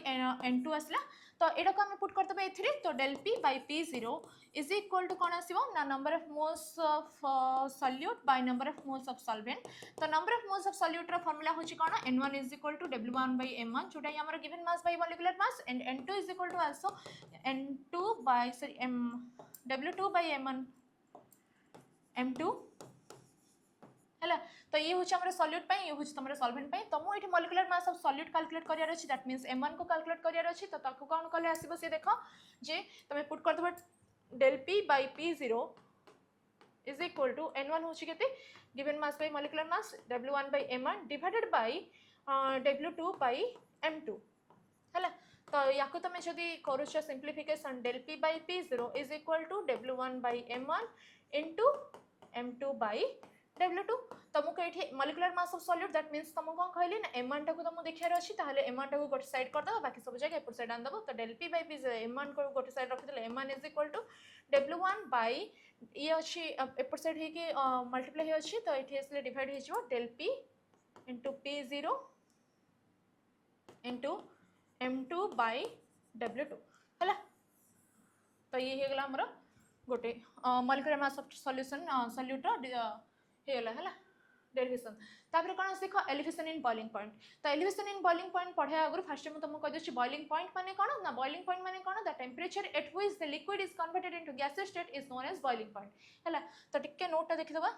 n2 आसला तो एटा को हम पुट करतबे एथरे तो del p by p0 is equal to कोन आसीबो ना number of moles of solute by number of moles of solvent तो number of moles of solute रा फार्मूला होची कोन n1 is equal to w1 by m1 जोटा हमर given mass by molecular mass and n2 is equal to also n2 by w2 by m1 m2 हैला तो ये होची हमर सॉल्यूट पे ये होची तमरा सॉल्वेंट पे तमो एठी molecular mass of solute calculate करियार अछि दैट मींस m1 को कैलकुलेट करियार अछि तो ताको कोन कले आसीबो से देखो जे तमे पुट कर दबो del p by p0 is equal to n1 होची केते given mass by molecular mass w1 by m1 divided by w2 by m2 हैला तो याको तमे जदी करूछ सिंप्लिफिकेशन del p by p0 is equal to w1 by m1 into m2 by w2 तुमको ये molecular mass of solute that means तुमको कौन कहली ना m1 टा को तुम देखियार अछि ताहले m1 टा को गोटे साइड कर दबो बाकी सब जगह ऊपर साइड आन दबो तो del p by p m1 को गोटे साइड रख देले m1 is equal to w1 by ये अछि ऊपर साइड हे के मल्टीप्लाई हे अछि तो एठी असले डिवाइड हे जबो del p into p0 into m2 by w2 हला तो ये हे गला हमरो गोटे molecular mass of solution solute हेला है डेरिवेशन तापर कौन देख एलिवेशन इन बॉइलिंग पॉइंट तो एलिवेशन इन बॉइलिंग पॉइंट पढ़ा आगु फास्ट मुझे तुमको कह दूँ बॉइलिंग पॉइंट माने कौन ना बॉइलिंग पॉइंट माने कौन the temperature at which the liquid is converted into gaseous state is known as boiling point है तो टिके नोट देखिदबा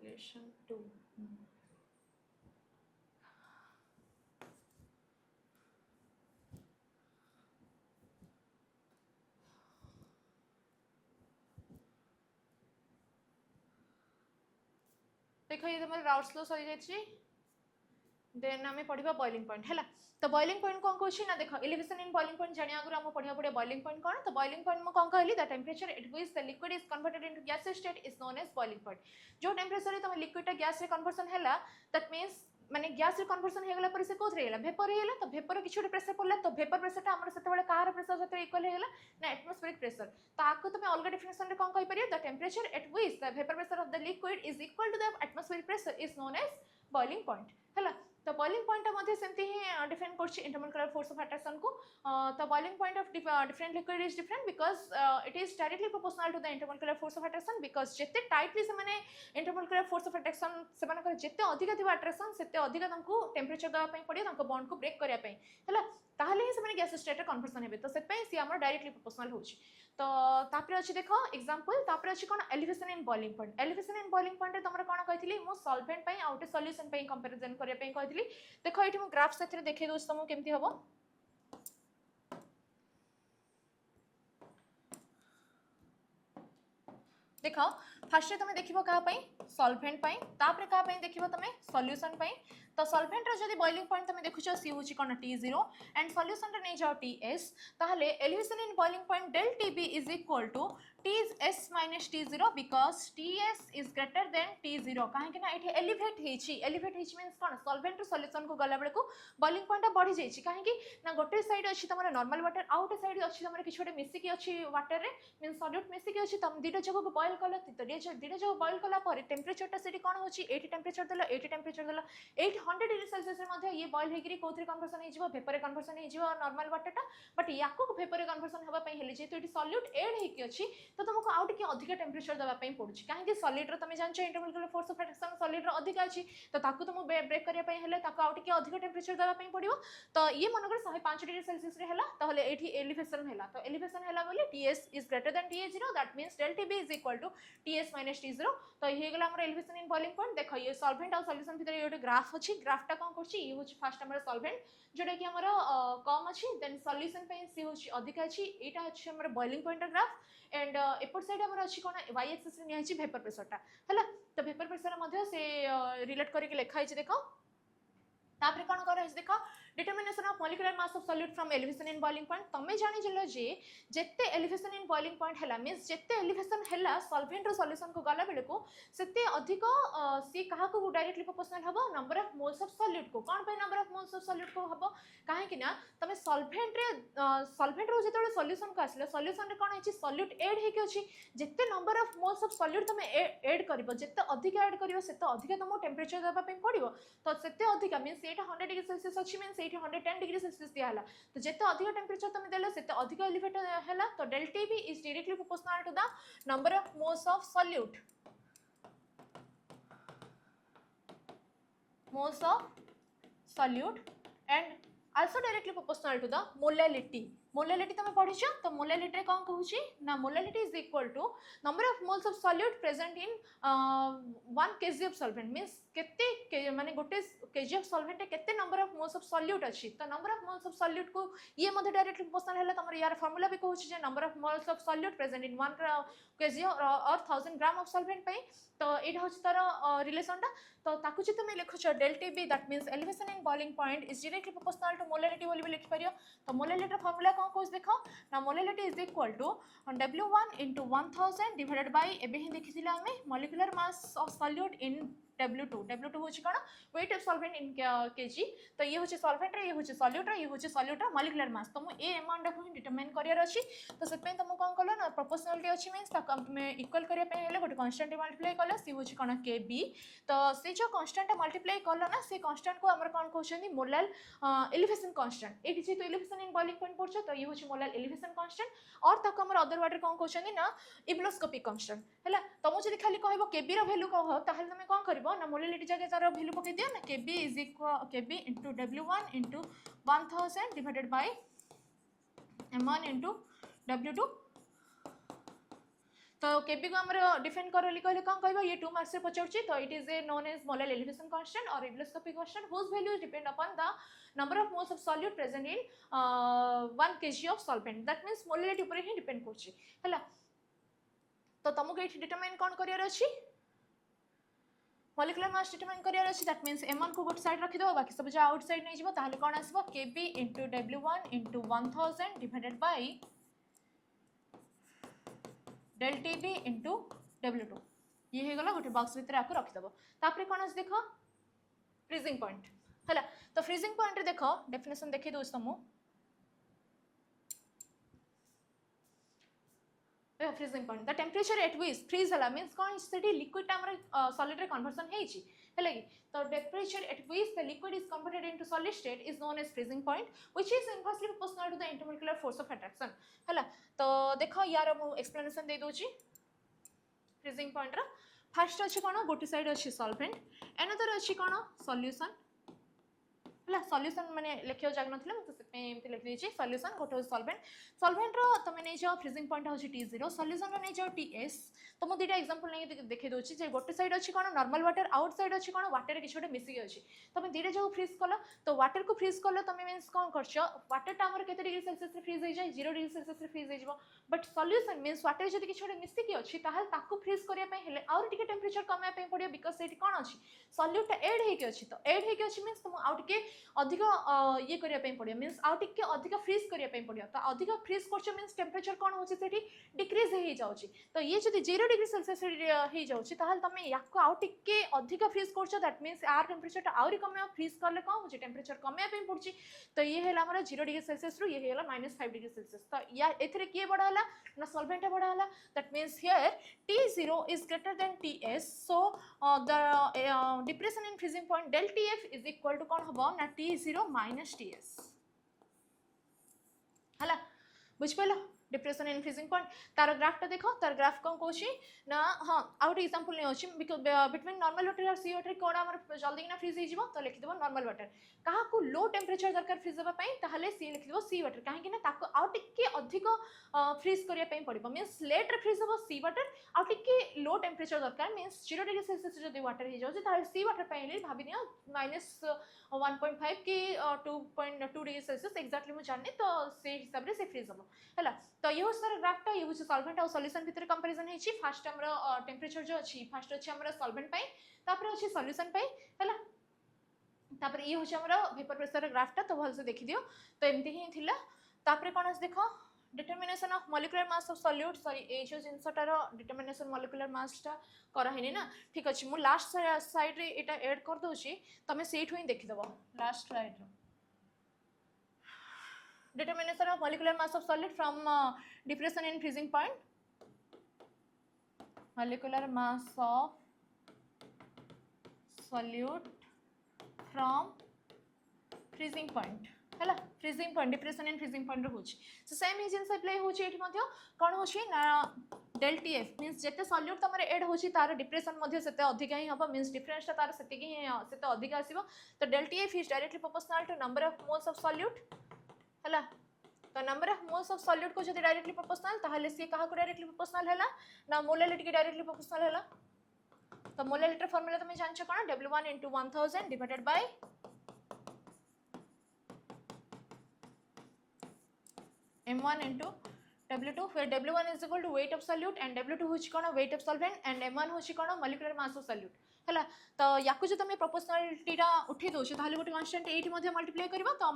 solution 2 देखो ये तुम राउट स्लो सरी जाइए देन आम पढ़ा बॉइलिंग पॉइंट है तो बॉइलिंग पॉइंट कौन कौन ना देख एलिवेशन इन बॉइलिंग पॉइंट जाने आगे आम पढ़ा पड़े बॉइलिंग पॉइंट कौन तो बॉइलिंग पॉइंट कौन कहली the temperature at which the liquid is converted into gaseous state is known as boiling point जो टेम्परेचर तुम लिक्विड गैस रे कन्वर्सन है दैट मीन्स माने गैस रे कन्वर्सन हो गला पर से कोथरे हैला वेपर हैला तो वेपर किछ गोटे प्रेशर पड़ला तो वेपर प्रेशर हमर सेते बेले कहार प्रेशर सहित इक्वल हैला ना एटमॉस्फेरिक प्रेशर तो आको तुम अलग डेफिनेशन रे कोन कहि परियो the temperature at which the vapour pressure of the liquid is equal to the atmospheric pressure is known as boiling point हैला तो बॉइलिंग पॉइंट मध्य सेमती ही डिफाइन करछि इंटरमोलिकुलर फोर्स ऑफ अट्रैक्शन को तो boiling point of different liquid is different because it is directly proportional to the intermolecular force of attraction because जेते tightly से माने इंटरमोलिकुलर फोर्स ऑफ अट्रैक्शन से माने जेते अधिक थिबा अट्रैक्शन सेते अधिक तांको टेम्परेचर दवा पई पड़ियो तांको बॉन्ड को ब्रेक करिया पई हला ताहले ही से माने गैस स्टेट रे कन्वर्सन हेबे तो सेत पई सी हमर डायरेक्टली प्रोपोर्शनल होछि तो तापर अछि देखो एग्जांपल तापर अछि कोन elevation in boiling point elevation in boiling point रे तमरा कोन कहितली मो सॉल्वेंट पई आउटे सॉल्यूशन पई कंपैरिजन करिया पई कहितली देखो एठी मो ग्राफ सेथरे देखै दोस्त तुमको केमती हबो देखो फास्ट तुम देखिबो कहा पई सॉल्वेंट पई तापर कहा पई देखिबो तुम सॉल्यूशन पई तो सॉल्वेंट रो जदी बॉइलिंग पॉइंट तुम देखुछो सी होची कोन T0 एंड सॉल्यूशन रे नै जाओ TS ताहले elevation in boiling point del TB is equal to TS minus T0 because TS is greater than T0 काहे कि ना एठी एलिवेट हेची मींस कोन सॉल्वेंट रो सॉल्यूशन को गला बेले को बॉइलिंग पॉइंट बढ़ी जाईची काहे कि ना गोटे साइड अछि तमरा नॉर्मल वाटर आउट साइड अछि तमरा किछ गोटे मिसी की अछि वाटर रे मींस सॉल्यूट मिसी की अछि तम दिटा जगह को बॉईल कला तो दिटा जगह बॉईल कला पर टेम्परेचर टा सेठी कोन होची 80 टेम्परेचर देला 80 टेम्परेचर देला 100 डिग्री सेल्सियस रे मध्ये ये बॉईल हेगिरी कोथरे कन्वर्सन हे जिवो वेपर कन्वर्सन हे जिवो नॉर्मल वाटर टा बट याको वेपर कन्वर्सन हबा पई हेले जे तो एठी सॉल्यूट एड हे की अछि तो तुमको आउ टिके अधिक टेम्परेचर दवा पई पड़ुछि काहे कि सॉलिड रो तमे जानछ intermolecular force of attraction solid रो अधिक अछि तो ताकू तुम ब्रेक करिया पई हेले ताकू आउ टिके अधिक टेम्परेचर दवा पई पड़िबो तो ये मनकर 105 डिग्री सेल्सियस रे हैला तहले एठी एलिवेशन हैला तो एलिवेशन हैला बोली TS is greater than TA0 that means del TB is equal to TS minus T0 तो ये गेला हमर एलिवेशन इन बॉइलिंग पॉइंट देखो ये सॉल्वेंट और सॉल्यूशन भीतर ये ग्राफ अछि ग्राफ टा कोन करछि ये होछि फर्स्ट हमर सॉल्वेंट जोटा कि हमर कम अछि देन सॉल्यूशन पे सी होछि अधिक अछि एटा अछि हमर बॉइलिंग पॉइंट ग्राफ एंड एपोर्ट साइड हमर अछि कोन y एक्सिस रे नियाछि वेपर प्रेशर टा हैला तो वेपर प्रेशर मध्ये से रिलेट करके लिखा है देखो तापर कोन कर देखो determination of molecular mass of solute from elevation in boiling point तमे जानि जलो जे जेते एलिवेशन इन बॉइलिंग पॉइंट हैला मींस जेते एलिवेशन हैला सॉल्वेंट रो सॉल्यूशन को गला बेले को सेते अधिक सी कहा को डायरेक्टली प्रोपोर्शनल हबो number of moles of solute को कोन पे number of moles of solute को हबो काहे कि ना तमे सॉल्वेंट रो जेते सॉल्यूशन को आसले सॉल्यूशन रे कोन हेची सॉल्यूट ऐड हे के अछि जेते number of moles of solute तमे ऐड करबो जेते अधिक ऐड करबो सेते अधिक तमो टेम्परेचर दबा पे पड़िबो तो सेते अधिक मींस एटा 100 डिग्री सेल्सियस अछि मींस एटी 110 डिग्री सेल्सियस दिया हला तो जेते अधिक टेम्परेचर तुम देले सेते अधिक एलिवेट हला तो del TB is directly proportional to the number of moles of solute and also directly proportional to the molality molality तुम पढ़ी तो मोलालिटी कौन कहूँ ना molality is equal to number of moles of solute present in 1 kg of solvent means केते माने गोटे kg of solvent केते number of moles of solute अछि तो number of moles of solute को ये मध्ये डायरेक्टली प्रोपोर्शनल हैला तमर यार फार्मूला भी कहूँ जे number of moles of solute present in 1 kg और 1000 ग्राम ऑफ सॉल्वेंट पे तो एटा होछि तार रिलेशनटा तो ताकू जे तुम लिखुछ del TB that means elevation in boiling point is directly proportional to molality बोली भी लिखि परियो तो मोलालिटी फार्मूला कौन कहूँ देखो ना molality is equal to W1 into 1000 divided by एबे ही देखिथिले हमें molecular mass of solute in W2 होछि कोन weight of solvent in kg तो ये होछि सॉल्वेंट रे ये होछि सॉल्यूट रे ये होछि सॉल्यूट रे मॉलिक्यूलर मास तो मु ए अमाउंट को डिटरमाइन करियर अछि तो सेत पे तुम कोन कलो ना प्रोपोर्शनलिटी अछि मींस ताको में इक्वल करिया पे हेले गोटे कांस्टेंट मल्टीप्लाई कला सी होछि कोन kb तो से जो कांस्टेंट मल्टीप्लाई कलो ना से कांस्टेंट को हमर कोन कहउछनी मोलाल एलिवेशन कांस्टेंट ए किछि तो एलिवेशन इन बॉइलिंग पॉइंट पड़छ तो ये होछि मोलाल एलिवेशन कांस्टेंट और ताको हमर अदर वर्ड कोन कहउछनी ना इब्लोस्कोपिक कांस्टेंट हैला तुम जदी खाली कहबो kb रो वैल्यू कहबो ताहले तुम कोन करबो ना मोलालिटी जगह तार वैल्यू पके दियो ना kb is equal kb into W1 into 1000 divided by m1 into W2 तो kb को हमर डिफाइन करली कहले कोन कहबो ये 2 मार्क्स से पचौची तो it is a known as molal elevation constant or ebullioscopic constant whose value depend upon the number of moles of solute present in 1 kg of solvent that means molality ऊपर ही depend करची हैला तो तुमको एठी determine कोन career अछि molecular mass determine career अछि that means m1 को गोट side रखि दो बाकी सब जो आउटसाइड नै जिवो ताहले कोन आसीबो kb into W1 into 1000 divided by del TB into W2 ये हे गला गोटे बॉक्स भीतर आको रखि दबो तापरे कोन आस देखो फ्रीजिंग पॉइंट हैला तो फ्रीजिंग पॉइंट रे देखो डेफिनेशन देखि दोस्त तुमु freezing point the temperature at which freeze hela means kon steady liquid ta amara solid re conversion heichi hela ki so temperature at which the liquid is converted into solid state is known as freezing point which is inversely proportional to the intermolecular force of attraction hela to dekho यार मु explanation दे दोची freezing point रा first अछि कोन गोटी side अछि solvent another अछि कोन solution हला solution माने लेखियो जाग नथिले मते से एमति लिख देछि सॉल्यूशन गोटे सॉल्वेंट रो तमे नै जाओ फ्रीजिंग पॉइंट होछि T0 सॉल्यूशन रो नै जाओ TS तो मु दुटा एग्जांपल नै देखै दोछि जे गोटे साइड अछि कोन नॉर्मल वाटर आउट साइड अछि कोन वाटर किछ गोटे मिसि अछि तमे धीरे जाओ फ्रीज कलो तो वाटर को फ्रीज कलो तमे मींस कोन करछो वाटर टा हमर केते डिग्री सेल्सियस रे फ्रीज हो जाय 0 डिग्री सेल्सियस रे फ्रीज हो जिवो बट सॉल्यूशन मींस वाटर जदी किछ गोटे मिसि कि अछि ताहाल ताको फ्रीज करिया पे हेले और टिके टेंपरेचर कमाय पे पड़ियो बिकॉज़ सेठी कोन अछि सॉल्यूट ऐड हे के अछि तो ऐड हे के अछि मींस तुम आउट के अधिक ये करिया पे पड़ियो मींस आउट टिके अधिक फ्रीज करिया पे पड़ियो तो अधिक फ्रीज करछ मींस टेंपरेचर कोन होछि सेठी डिक्रीज हे जाउछि तो ये जदी 0 डिग्री सेल्सियस हे जाउछि ताहाल तमे याको आउट टिके अधिक फ्रीज करछ दैट मींस आर टेंपरेचर टा आउरी कमे फ्रीज करले कोन होछि टेंपरेचर कमे पे पड़छि तो ये हेला हमर 0 डिग्री सेल्सियस रु ये हेला -5 डिग्री सेल्सियस तो या एथरे के बडा हला ना सॉल्वेंट बडा हला that means here T0 is greater than TS so the depression in freezing point del TF is equal to कोन हबो ना T0 minus TS हला बुझ पलो डिप्रेशन इन फ्रीजिंग पॉइंट तार ग्राफ टा देखो तार ग्राफ कोन कोछि ना हां आउट एग्जांपल नै होछि बिटवीन नॉर्मल वाटर और सी वाटर कोन हमर जल्दी ना फ्रीज हे जिवो तो लिखि देबो नॉर्मल वाटर कहा को लो टेंपरेचर दरकार फ्रीज होबा पई ताहले सी लिखि देबो सी वाटर काहे कि ना ताको आउट टिके अधिक फ्रीज करिया पई पड़िबो मींस लेट रे फ्रीज होबो सी वाटर आउट टिके लो टेंपरेचर दरकार मींस 0 डिग्री सेल्सियस जदी वाटर हे जाउछि ताहले सी वाटर पई ले भाबि नियो -1.5 की 2.2 डिग्री सेल्सियस एग्जैक्टली मु जाननी तो से हिसाब रे से फ्रीज होबो हैला तो ये सर ग्राफ टा ये सॉल्वेंट और सॉल्यूशन भीतर कंपैरिजन हेछि फर्स्ट हमर टेंपरेचर जो अछि फर्स्ट अछि हमर सॉल्वेंट पई तापर अछि सॉल्यूशन पई हैला तापर ये होछि हमर वेपर प्रेशर ग्राफ टा तो भल से देखि दियो तो एमति ही थिला तापर कोन आस देखो determination of molecular mass of solute sorry ए जो जिंसटार डिटरमिनेशन मॉलिक्यूलर मास टा करा हेनी ना ठीक अछि मु लास्ट साइड रे एटा ऐड कर दोछि तमे सेट होई देखि दबो लास्ट साइड रे determination of molecular mass of solid from depression in freezing point molecular mass of solute from freezing point हैला freezing point depression in freezing point रे होछि so same ही जिंस अप्लाई होछि एठी मध्ये कोन होछि ना del TF मींस जेते सॉल्यूट तमरे ऐड होछि तार डिप्रेशन मध्ये सेते अधिक ही हबो मींस डिफरेंस ता तार सेते ही सेते अधिक आसीबो तो del TF is directly proportional to number of moles of solute हैला तो number of moles of solute को जदि डायरेक्टली प्रोपोर्शनल ताहले सी कहा को डायरेक्टली प्रोपोर्शनल हैला ना मोलालिटी के डायरेक्टली प्रोपोर्शनल हैला तो मोलालिटी फार्मूला तुम जानछ कोन W1 * 1000 divided by M1 * W2 where W1 is equal to weight of solute and W2 होची कोन weight of solvent and M1 होची कोन molecular mass of solute हैला तो याकु जो तुम प्रोपोर्शनलिटी रा उठी दोछ ताहले गोटे कांस्टेंट एठी मध्ये मल्टीप्लाई करबा तो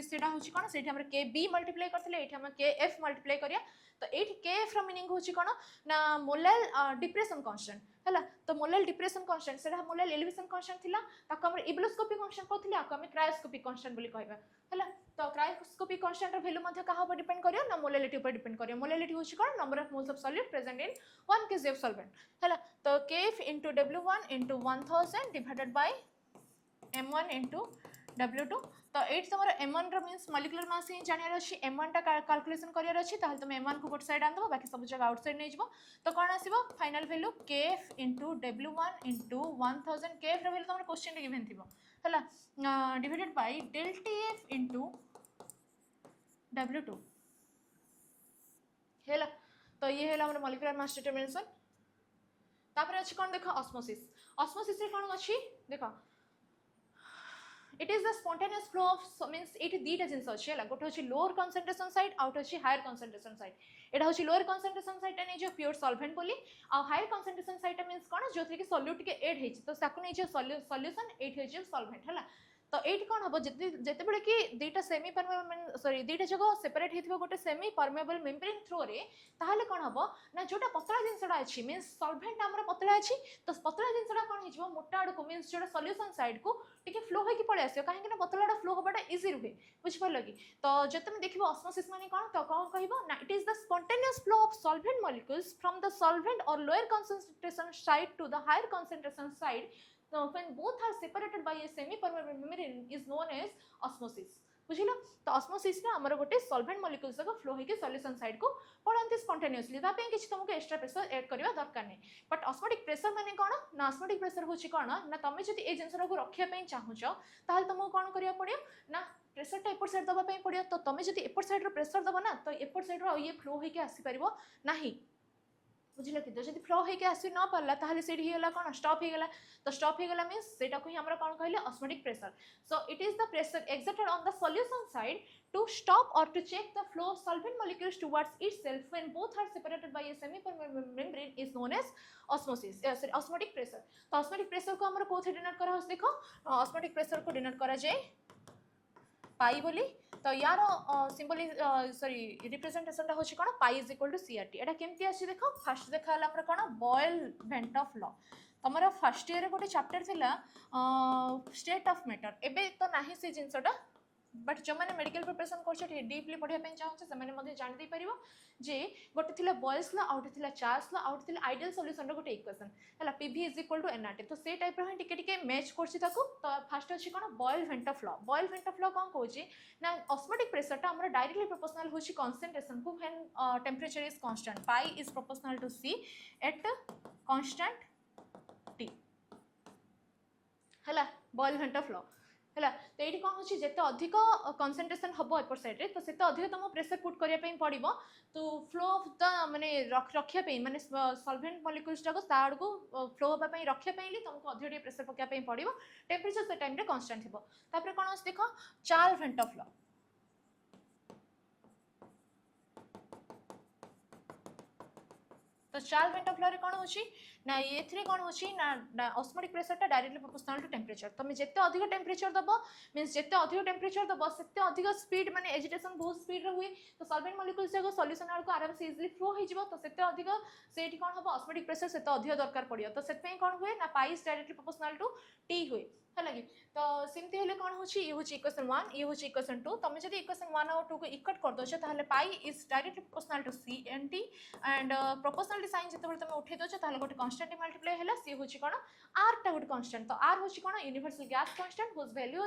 सेटा होची कोन सेठी हमर KB मल्टीप्लाई करथले एठी हम KF मल्टीप्लाई करिया तो एठी KF रा मीनिंग होची कोन ना मोलाल डिप्रेशन कांस्टेंट हैला तो मोलाल डिप्रेशन कांस्टेंट सेटा मोलाल एलिवेशन कांस्टेंट थिला ताको हमर इबुलोस्कोपिक कांस्टेंट कहथिले आको हम क्रायोस्कोपिक कांस्टेंट बोली कहबा हैला तो क्रायोस्कोपिक कांस्टेंट रा वैल्यू मध्ये कहा पर डिपेंड करियो ना मोलालिटी पर डिपेंड करियो मोलालिटी होची कोन number of moles of solute present in 1 kg of solvent हैला तो KF * W1 * 1000 divided by M1 * W2 तो एट तुम M1 रो मींस मॉलिक्यूलर मास ही जानियार अछि M1 टा कैलकुलेशन करियार अछि ताहले तुम M1 को गोट साइड आन दबो बाकी सब जगह आउटसाइड नै जबो तो कोन आसीबो final value KF * W1 * 1000 KF रो वैल्यू तुम क्वेश्चन रे गिवन थिबो हैला डिवाइडेड बाय ΔTF * W2 हैला तो ये हैला हमर मॉलिक्यूलर मास डिटरमिनेशन तापर अछि कोन देखो ऑस्मोसिस ऑस्मोसिस रे कोन अछि देखो it is the spontaneous flow of means it दीटा जिंस अछि हैला गोटे अछि लोअर कंसंट्रेशन साइड आउट अछि हायर कंसंट्रेशन साइड एटा अछि लोअर कंसंट्रेशन साइड टा नै जो प्योर सॉल्वेंट बोली आ हायर कंसंट्रेशन साइड टा मींस कोन जोथि कि सॉल्यूट के ऐड हेछि तो साकु नै जो सॉल्यूशन एट हेछि सॉल्वेंट हैला तो एट कोन हबो जते बेले कि दीटा सेमी परमेबल सॉरी दीटा जगह सेपरेट हेथिबो गोटे सेमी परमेबल मेम्ब्रेन थ्रू रे ताहाले कोन हबो ना जोटा पतला जिंसडा अछि मींस सॉल्वेंट हमर पतला अछि तो पतला जिंसडा कोन हिजबो मोटा आड़ को मींस जोटा सॉल्यूशन साइड को टिके फ्लो होई कि पळे आसियो काहे कि ना पतलाडा फ्लो होबाटा इजी रुहे बुझ परलो कि तो जते में देखिबो ऑस्मोसिस माने कोन तो कोन कहिबो ना it is the spontaneous flow of solvent molecules from the solvent और lower concentration side to the higher concentration side so when both are separated by a semi permeable membrane is known as osmosis बुझिलो तो osmosis रे हमर गोटे solvent molecules का flow होके solution side को पळंती spontaneously ता पे किछ तुमको एक्स्ट्रा प्रेशर ऐड करबा दरकार नै बट ऑस्मोटिक प्रेशर माने कोन ना ऑस्मोटिक प्रेशर होची कोन ना तमे जति ए जिंसरा को रखिया पे चाहूचो ताल तुमको कोन करिया पड़ियो ना प्रेशर टा एपर साइड दबा पे पड़ियो तो तमे जति एपर साइड रो प्रेशर दबा ना तो एपर साइड रो ये फ्लो होके आसी परिबो नाही बुझिलो कि जदि फ्लो होके आसी न परला ताहले सेडी हिगला कोन स्टॉप हिगला तो स्टॉप हिगला मींस सेटा को ही हमरा कोन कहले osmotic pressure so it is the pressure exerted on the solution side to stop or to check the flow of solvent molecules towards itself when both are separated by a semi permeable membrane is known as osmosis sorry osmotic pressure तो osmotic pressure को हमरा कोथे denote करा हस देखो osmotic pressure को denote करा जाय पाई बोली तो यार सिंबल सॉरी रिप्रेजेंटेशन टा होची कोन pi is equal to CRT एटा केमती आसी देखो फर्स्ट देखा हला हमर कोन बॉयल वेंट ऑफ लॉ तमरा फर्स्ट ईयर रे गोटे चैप्टर थिला स्टेट ऑफ मैटर एबे तो नाही से जिंसटा बट जो माने मेडिकल प्रिपरेशन करछ डीपली पढिया पे चाहछ से माने मध्ये जान दे परिबो जे गोटे थिला बॉयल्स लॉ आउट थिला चार्ल्स लॉ आउट थिला आइडियल सॉल्यूशन रो गोटे इक्वेशन हला PV = nRT तो से टाइप रो ही टिके टिके मैच करछि ताको तो फर्स्ट अछि कोन बॉयल वेंट ऑफ लॉ कोन कहूची ना ऑस्मोटिक प्रेशर ता हमरा डायरेक्टली प्रोपोर्शनल होची कंसंट्रेशन को when temperature is constant pi is proportional to C at constant T हला बॉयल वेंट ऑफ लॉ हला तो एठी कोन होची जते अधिक कंसंट्रेशन हबो एपर साइड रे तो सेते अधिक तम प्रेशर पुट करिया पे पड़िबो तो फ्लो ऑफ द माने रखिया पे माने सॉल्वेंट मॉलिक्यूल्स टाको साइड को फ्लो होबा पे रखिया पे तुमको अधिक प्रेशर पकिया पे पड़िबो टेंपरेचर से टाइम रे कांस्टेंट हेबो तापर कोन होची देखो चार्ल्स वेंट ऑफ लॉ तो चार्ल्स वेंट ऑफ लॉ रे कोन होची ना एथरे कोन होची ना ऑस्मोटिक प्रेशर टा डायरेक्टली प्रोपोर्शनल टू टेंपरेचर तमे जत्ते अधिक टेंपरेचर दबो मींस जत्ते अधिक टेंपरेचर दबो सेत्ते अधिक स्पीड माने एजिटेशन बहुत स्पीड रे हुए तो सॉल्वेंट मॉलिक्यूल्स जाको सॉल्यूशन आड़ को आराम से इजीली फ्लो हो जिवो तो सेत्ते अधिक सेठी कोन हबो ऑस्मोटिक प्रेशर सेत्ते अधिक दरकार पड़ियो तो सेत पे कोन हुए ना pi is directly proportional to T हुए हला कि तो सिमते हेले कोन होची ये होची इक्वेशन 1 ये होची इक्वेशन 2 तमे जदी इक्वेशन 1 और 2 को इक्वट कर दोछ ताहले pi is directly proportional to C and T and proportionality sign जते बेले तमे उठे दोछ ताहले गोटे कांस्टेंट मल्टीप्लाई हेला C होची कोन R टा गोटे कांस्टेंट तो R होची कोन universal gas constant whose value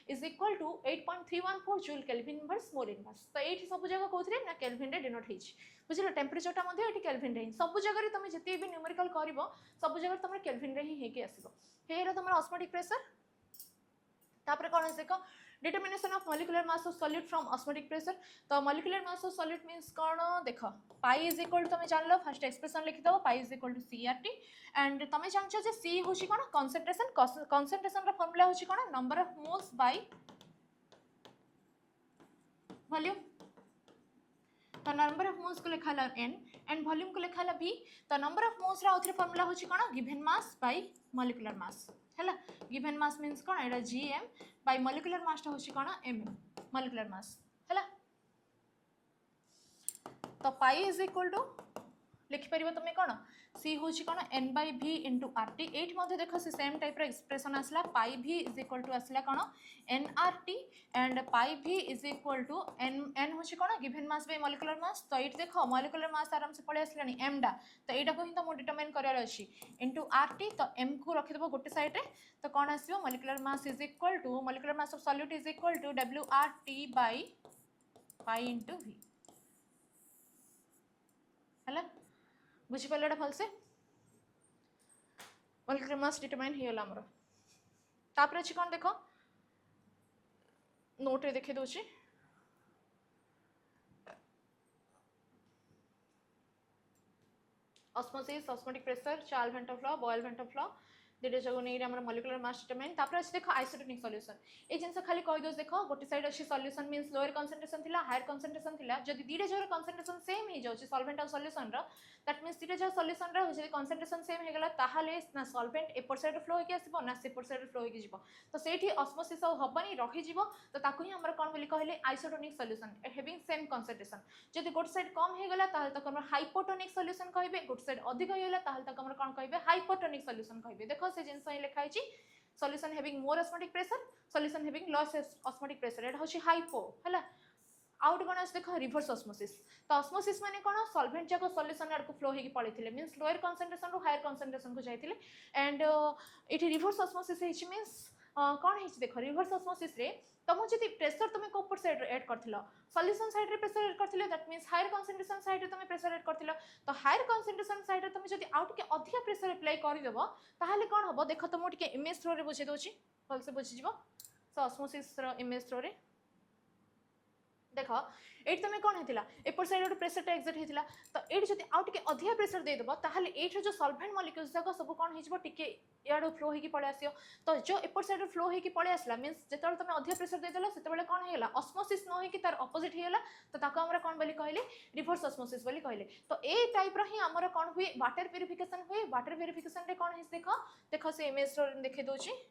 is equal to 8.314 joule kelvin inverse mole inverse तो एठी सब जगह कोथरे ना केल्विन रे डिनोट हेछि बुझिलो टेंपरेचर टा मध्ये एठी केल्विन रे सब जगह रे तमे जते भी न्यूमेरिकल करबो सब जगह तमे केल्विन रे ही हेके आसीबो हेरा तमरा ऑस्मोटिक प्रेशर तापर कौन देख determination of molecular mass of solid from osmotic pressure. तो molecular mass of solid means कौन देख पाई इज इक्वल टू तुम जान लो फर्स्ट एक्सप्रेशन लिखिदो pi is equal to CRT and तुम जानछ जे सी होची कौन कंसंट्रेशन कंसंट्रेशन रा फार्मूला होची कौन number of moles by volume. तो नंबर ऑफ मोल्स को लिखा ला n एंड वॉल्यूम को लिखा ला v। तो नंबर ऑफ मोल्स रा आउथरे फार्मूला होची कौन given mass by molecular mass हैला। गिवन मास मींस कौन एटा gm बाय मॉलिक्यूलर मास टा होची कौन mm मॉलिक्यूलर मास हैला। तो पाई इज इक्वल टू लिखि परिबो तमे कौन सी होची कौन n by v into RT. एट मध्ये देखो से सेम टाइप रा एक्सप्रेशन आसला pi v is equal to आसला कौन nRT and pi v is equal to n होची कौन given mass by molecular mass. तो एट देखो मॉलिक्यूलर मास आराम से पळे आसलानी m डा। तो एटा को ही तो मो डिटरमाइन करयार अछि इनटू आरटी। तो m को रखि देबो गोटे साइड रे। तो कौन आसीबो molecular mass is equal to molecular mass of solute is equal to wRT by pi into v हैला। बुझी पालेडा भलसे मॉलिक्यूलर मास डिटरमाइन हेला हमर। तापर अछि कोन देखो नोट रे देखे दोछि osmosis osmotic pressure Charles van't Hoff फ्लो बॉयल वेंटर फ्लो दुटा जगह नहीं हमर मॉलिक्यूलर मास डिटरमाइन। तापर अछि देखो आइसोटोनिक सॉल्यूशन ए जिंस खाली कहि दोस देखो गोटे साइड अछि सॉल्यूशन मींस लोअर कंसंट्रेशन थिला हायर कंसंट्रेशन थिला जदि दुटा जगह कंसंट्रेशन सेम हे जाउछि सॉल्वेंट और सॉल्यूशन रो दैट मींस दुटा जगह सॉल्यूशन रो जदि कंसंट्रेशन सेम हे गेला ताहाले ना सॉल्वेंट एपर साइड फ्लो होके आसीबो ना सेपर साइड फ्लो होके जिवो। तो सेठी ऑस्मोसिस हबनी रहि जिवो। तो ताकू ही हमर कोन बोली कहले isotonic solution having same concentration. जदि गोटे साइड कम हे गेला ताहाले तक हमर हाइपोटोनिक सॉल्यूशन कहबे गोटे साइड अधिक हे गेला ताहाले तक हमर कोन कहबे हाइपोटोनिक सॉल्यूशन कहबे। देखो से जिंस ही लिखा है solution having more osmotic pressure solution having loss osmotic pressure एटा होची हाइपो हैला। आउट कोन आस देखो रिवर्स ऑस्मोसिस। तो ऑस्मोसिस माने कोन सॉल्वेंट जाको सॉल्यूशन आड़ को फ्लो हेकी पळैथिले मींस लोअर कंसंट्रेशन रो हायर कंसंट्रेशन को जाइथिले एंड इठी रिवर्स ऑस्मोसिस हेची मींस कोन हेची देखो रिवर्स ऑस्मोसिस रे तुम जदि प्रेशर तुम कोपर साइड रे ऐड करथिलो सॉल्यूशन साइड रे प्रेशर ऐड करथिले that means higher concentration side रे तुम प्रेशर ऐड करथिलो। तो हायर कंसंट्रेशन साइड रे तुम जदि आउट के अधिक प्रेशर अप्लाई करि देबो ताहाले कोन हबो देखो तुम टिके इमेज थ्रो रे बुझे दोछि भल से बुझि जिवो। सो ऑस्मोसिस रो इमेज थ्रो रे देखो एट तुम कौन होता एपर साइड गोटे प्रेशर एक्जिट होता। तो ये जब आउ टे अधिक प्रेशर देदेव ताहले एठ जो सॉल्वेंट मॉलिक्यूल्स जाक सब कौन हो टिके याडू फ्लो होगी पळे आसियो। तो जो एपर साइड फ्लो होगी पळे आसला मींस जेतबेले तुम अधिक प्रेशर देदेल सेतबेले कौन होगा ऑस्मोसिस न होगी तार ऑपोजिट होगा। तो ताको हमरा कौन बोली कहले रिवर्स ऑस्मोसिस बोली कहले। तो ए टाइप रो ही हमर कौन हुए वाटर प्यूरिफिकेशन हुए। वाटर प्यूरिफिकेशन रे कौन है देखो देखो से इमेज रो देखे दोछि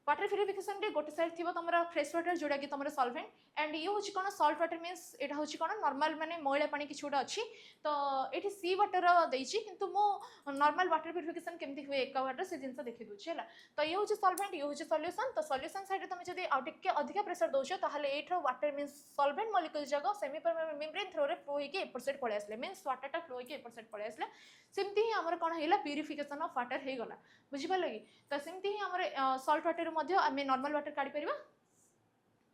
वाटर प्यूरिफिकेशन रे गोटे साइड थी तुम फ्रेश वाटर जोड़ा कि तुम सॉल्वेंट एंड ये हूँ कौन सॉल्ट वाटर मींस यहाँ हूँ कौन नॉर्मल माने मैला पानी किसी गोटे अच्छी। तो ये सी वाटर देती किंतु मो नॉर्मल वाटर प्यूरिफिकेशन केमती हुए एक्वा वाटर से जिन देखी दूसरी है। तो ये हूँ सॉल्वेंट ये हूँ सॉल्यूशन। तो सॉल्यूशन साइड तुम जब आउ टे अधिक प्रेशर दौच ताहले एठर वाटर मींस सॉल्वेंट मॉलिक्यूल्स जाक सेमी मेम्ब्रेन थ्रो रे फ्लो होके एपर साइड पळे आसले मींस वाटर टा फ्लो होके एपर साइड पळे आसले। सेमती ही हमर कोन हैला प्यूरिफिकेशन ऑफ वाटर हे गला बुझि पाले कि। तो सेमती ही हमर सॉल्ट वाटर मध्ये आमे नॉर्मल वाटर काढी परिबा।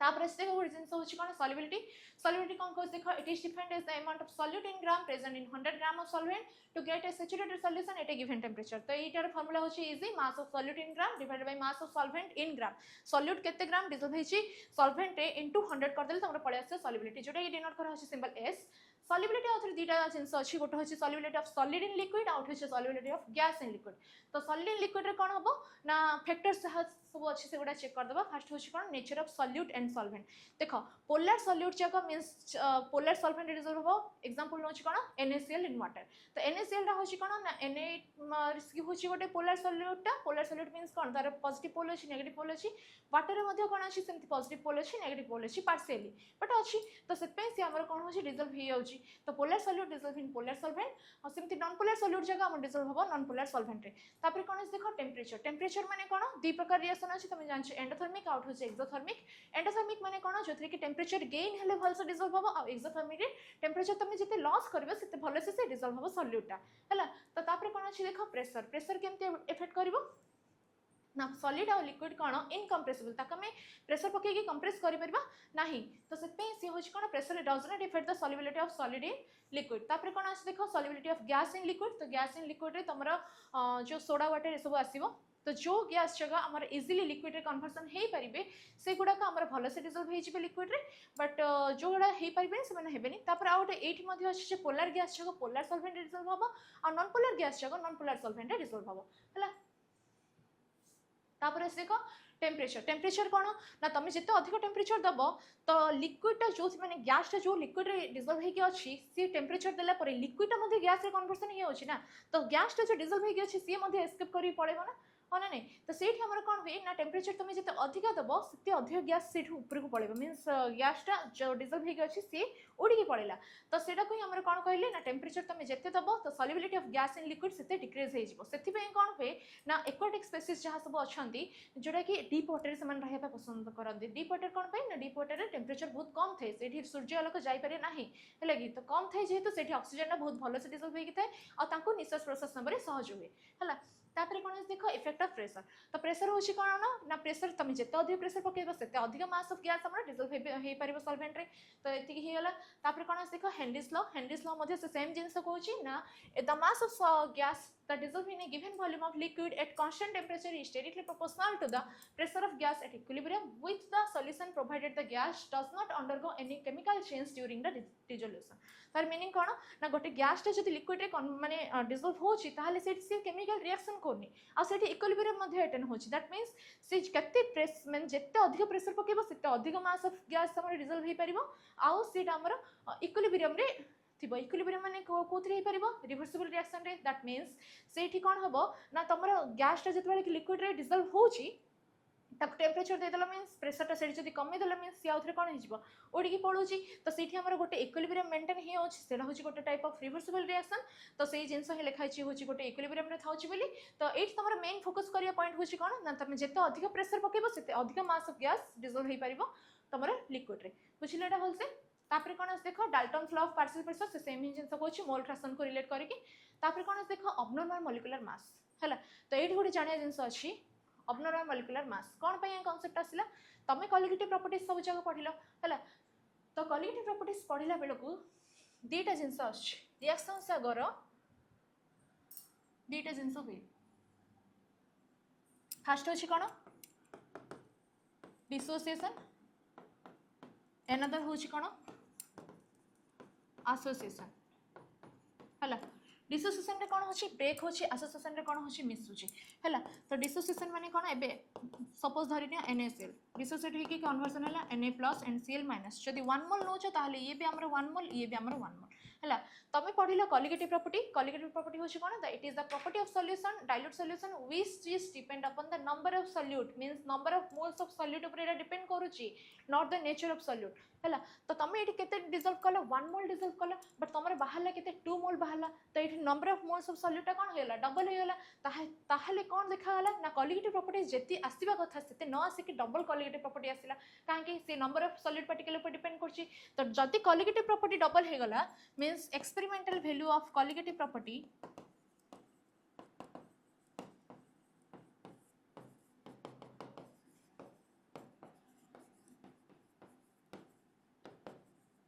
तापर से देखो जिंस होची कोन सॉल्युबिलिटी सॉल्युबिलिटी कोन कोस देखो it is defined as the amount of solute in gram present in 100 gram of solvent to get a saturated solution at a given temperature. तो एटार फार्मूला होची is mass of solute in gram divided by mass of solvent in gram. Solute केते gram dissolve हेची solvent रे into 100 कर देले तमरा पळे आसे सॉल्युबिलिटी जोटा ये डिनोट करा होची सिंबल एस। सॉल्युबिलिटी आउथरे दीटा जिंस अछि गोटे होची solubility of solid in liquid आउट होची solubility of gas in liquid. तो सॉलिड इन लिक्विड रे कोन हबो ना फैक्टर्स सब अच्छे से गुड़ा चेक कर दबा। फर्स्ट होची कोन nature of solute and solvent. देखो पोलर सॉल्यूट जाक मींस पोलर सॉल्वेंट डिजोल्व हो एग्जांपल होची कोन NaCl इन वाटर। तो NaCl रा होची कोन ना Na रिस्क होची गोटे पोलर सॉल्यूट मींस कोन तार पॉजिटिव पोल अछि नेगेटिव पोल अछि वाटर रे मध्ये कोन अछि सेमति पॉजिटिव पोल अछि नेगेटिव पोल अछि पार्शियली बट अछि। तो सेत पे से हमर कोन होची डिजोल्व हे जाउची। तो polar solute dissolve in polar solvent और सेमति नॉन पोलर सॉल्यूट जाक हम डिजोल्व हो नॉन पोलर सॉल्वेंट रे। तापर कोन देखो टेंपरेचर टेंपरेचर माने कोन दी प्रकार रिएक्शन अछि तुम जानछ एंडोथर्मिक आउट होची एक्सोथर्मिक। एंडोथर्मिक माने कोन जोथरे कि टेंपरेचर गेन हेले भल से डिजोल्व हो और एक्सोथर्मिक रे टेंपरेचर तुम जते लॉस करबे सेते भल से डिजोल्व हो सॉल्यूट टा हैला। तो तापर कोन अछि देखो प्रेशर प्रेशर केमते इफेक्ट करबो ना सॉलिड और लिक्विड कोन इनकम्प्रेसिबल ताक में प्रेशर पके के कंप्रेस करि परबा नाही। तो सेत पे से होची कोन pressure does not effect the solubility of solid in liquid. तापर कोन अछि देखो solubility of gas in liquid. तो गैस इन लिक्विड रे तमरा जो सोडा वाटर ए सब आसीबो तो जो गैस जगह आमर इजिली लिक्विड रे कन्वर्सन हो पारे से गुड़ाक आमर भल से डिजल्व हो लिक्विड रे बट जो गुड़ा हो पारे से हेबेनी तापर आ गोटे ये अच्छे पोलार गैस जगह पोलार सल्भेंट डिजल्व हम आ नॉन पोलार गैस जगह नॉन पोलार सल्भेंट डिजल्व हम है तापर से देख टेम्परेचर टेम्परेचर कौन ना तुम जिते अधिक टेम्परेचर दब तो लिक्विडटा जो मैंने गैसटा जो लिक्विड रे डिजल्व होगी अच्छी सी टेम्परेचर देला लिक्विडटा गैस रे कन्वर्सन हो ना तो गैसटा जो डिजल्व होगी अच्छी सी एस्केप कर पड़ेगा ना हाँ ना नहीं तो से कौन हुए ना टेम्परेचर तुम जिते अधिक दब से अधिक गैस से ऊपर को पड़े मीनस गैसटा जो डिजल्व होगी अच्छी सी उड़ी पड़ेगा तो सेटा को ही कौन कहले ना टेम्परेचर तुम जिते दब तो solubility of gas in liquid से डिक्रीज हो कौन हुए ना एक्वाटिक स्पेसीज जहाँ सब अच्छा जोटा कि डीप वाटर से रहा पसंद करते डीप वाटर कौन पे ना डीप वाटर टेम्परेचर बहुत कम थे से सूर्य आलोक जापे ना है कि तो कम थे जेहेतु से ऑक्सीजन बहुत भल से डिजल्व होता है निश्वास प्रश्वास नंबर सहज हुए है तापर कौन देख इफेक्ट ऑफ प्रेशर तो प्रेशर हूँ कौन ना प्रेशर तुम जिते अधिक प्रेशर पकेब से अधिक मास ऑफ गैस डिजल्व हो पार सल्भेंट रे तो ये होगा तापर कौन देख हेनरीज लॉ से सेम जिन कहूँ ना the mass of gas the dissolve in a given volume of liquid at constant temperature is directly proportional to the pressure of gas at equilibrium with the solution provided the gas does not undergo any chemical change during the dissolution तार meaning कौन ना गोटे गैसटा जब liquid रे माने dissolved होची ताहले से केमिकल रिएक्शन करनी आ सेठी इक्विलिब्रियम मध्ये अटेन होची दैट मींस से केते प्रेस मीन जेते अधिक प्रेशर पकेबो सेते अधिक मास ऑफ गैस हमर डिजल्व हो पारिबो आ सेटा हमर इक्विलिब्रियम रे थिबो इक्विलिब्रियम माने कोथि रे पारिबो रिवर्सिबल रिएक्शन रे दैट मींस सेठी कौन हबो ना तमरो गैसटा जतबेले कि लिक्विड रे डिजल्व होची तक टेम्परेचर देदेल मीन्स प्रेशरटा से जब कमीदेल मीन्स सी आउे कौन हो उड़ी पड़ोची तो से गोटे इक्विलिब्रियम मेंटेन होता हूँ गोटे टाइप ऑफ रिवर्सिबल रिएक्शन तो से जिन लिखाई हूँ गोटे इक्विलिब्रियम रे थाउची बोली तो ये तुम मेन फोकस करिया पॉइंट हूँ कौन ना तुम जिते अधिक प्रेशर पकेब से अधिक मास ऑफ गैस डिजल्व हो पार तुम लिक्विड रे बुझिले एटा भलसे तापर कौन देख Dalton law of partial pressure से सेम ही जिन कहूँ मोल फ्रैक्शन को रिलेट करके तापर कौन देख अबनॉर्मल मॉलिक्यूलर मास है तो ये गोटे जानिया जिन अच्छी अबनॉर्मल मॉलिक्यूलर मास कौन पे कॉन्सेप्ट आसला तमें कॉलिगेटिव प्रॉपर्टीज सब जगह पढ़िल है तो कॉलिगेटिव प्रॉपर्टीज पढ़ला बेलू दीटा जिनस रिएक्शंस अगर दीटा जिनस हुए फास्ट अच्छी कौन डिसोसिएशन एनदर हूँ कौन एसोसिएशन है डिसोसिएशन रे कौन होची ब्रेक होची एसोसिएशन रे कौन होची मिसुची हैला तो डिसोसिएशन माने कौन एबे सपोज धरिनिया NaCl डिसोसिएट होकी कन्वर्जन हैला Na+ NCl- जदि 1 मोल नोचो ताहले ये भी हमर 1 मोल ये भी हमर 1 मोल हैला तमे पढिलो कॉलिगेटिव प्रॉपर्टी होची कौन the it is the property of solution dilute solution which is depend upon the number of solute means number of moles of solute ऊपर एटा डिपेंड करूची not the nature of solute हैला तो तमे eighty केते dissolve कलो 1 मोल dissolve कलो but तमरे बाहरला केते 2 मोल बाहरला तो eighty number of moles of solute कौन होगा डबल होगा ताहले कौन देखागला ना कॉलिगेटिव प्रॉपर्टी जेती आसीबा कथा सेते न आसिक डबल कॉलिगेटिव प्रॉपर्टी आसिला काहे से नंबर ऑफ सॉल्यूट पार्टिकल ऊपर डिपेंड करची तो जदी कॉलिगेटिव प्रॉपर्टी डबल होगला means experimental value of colligative property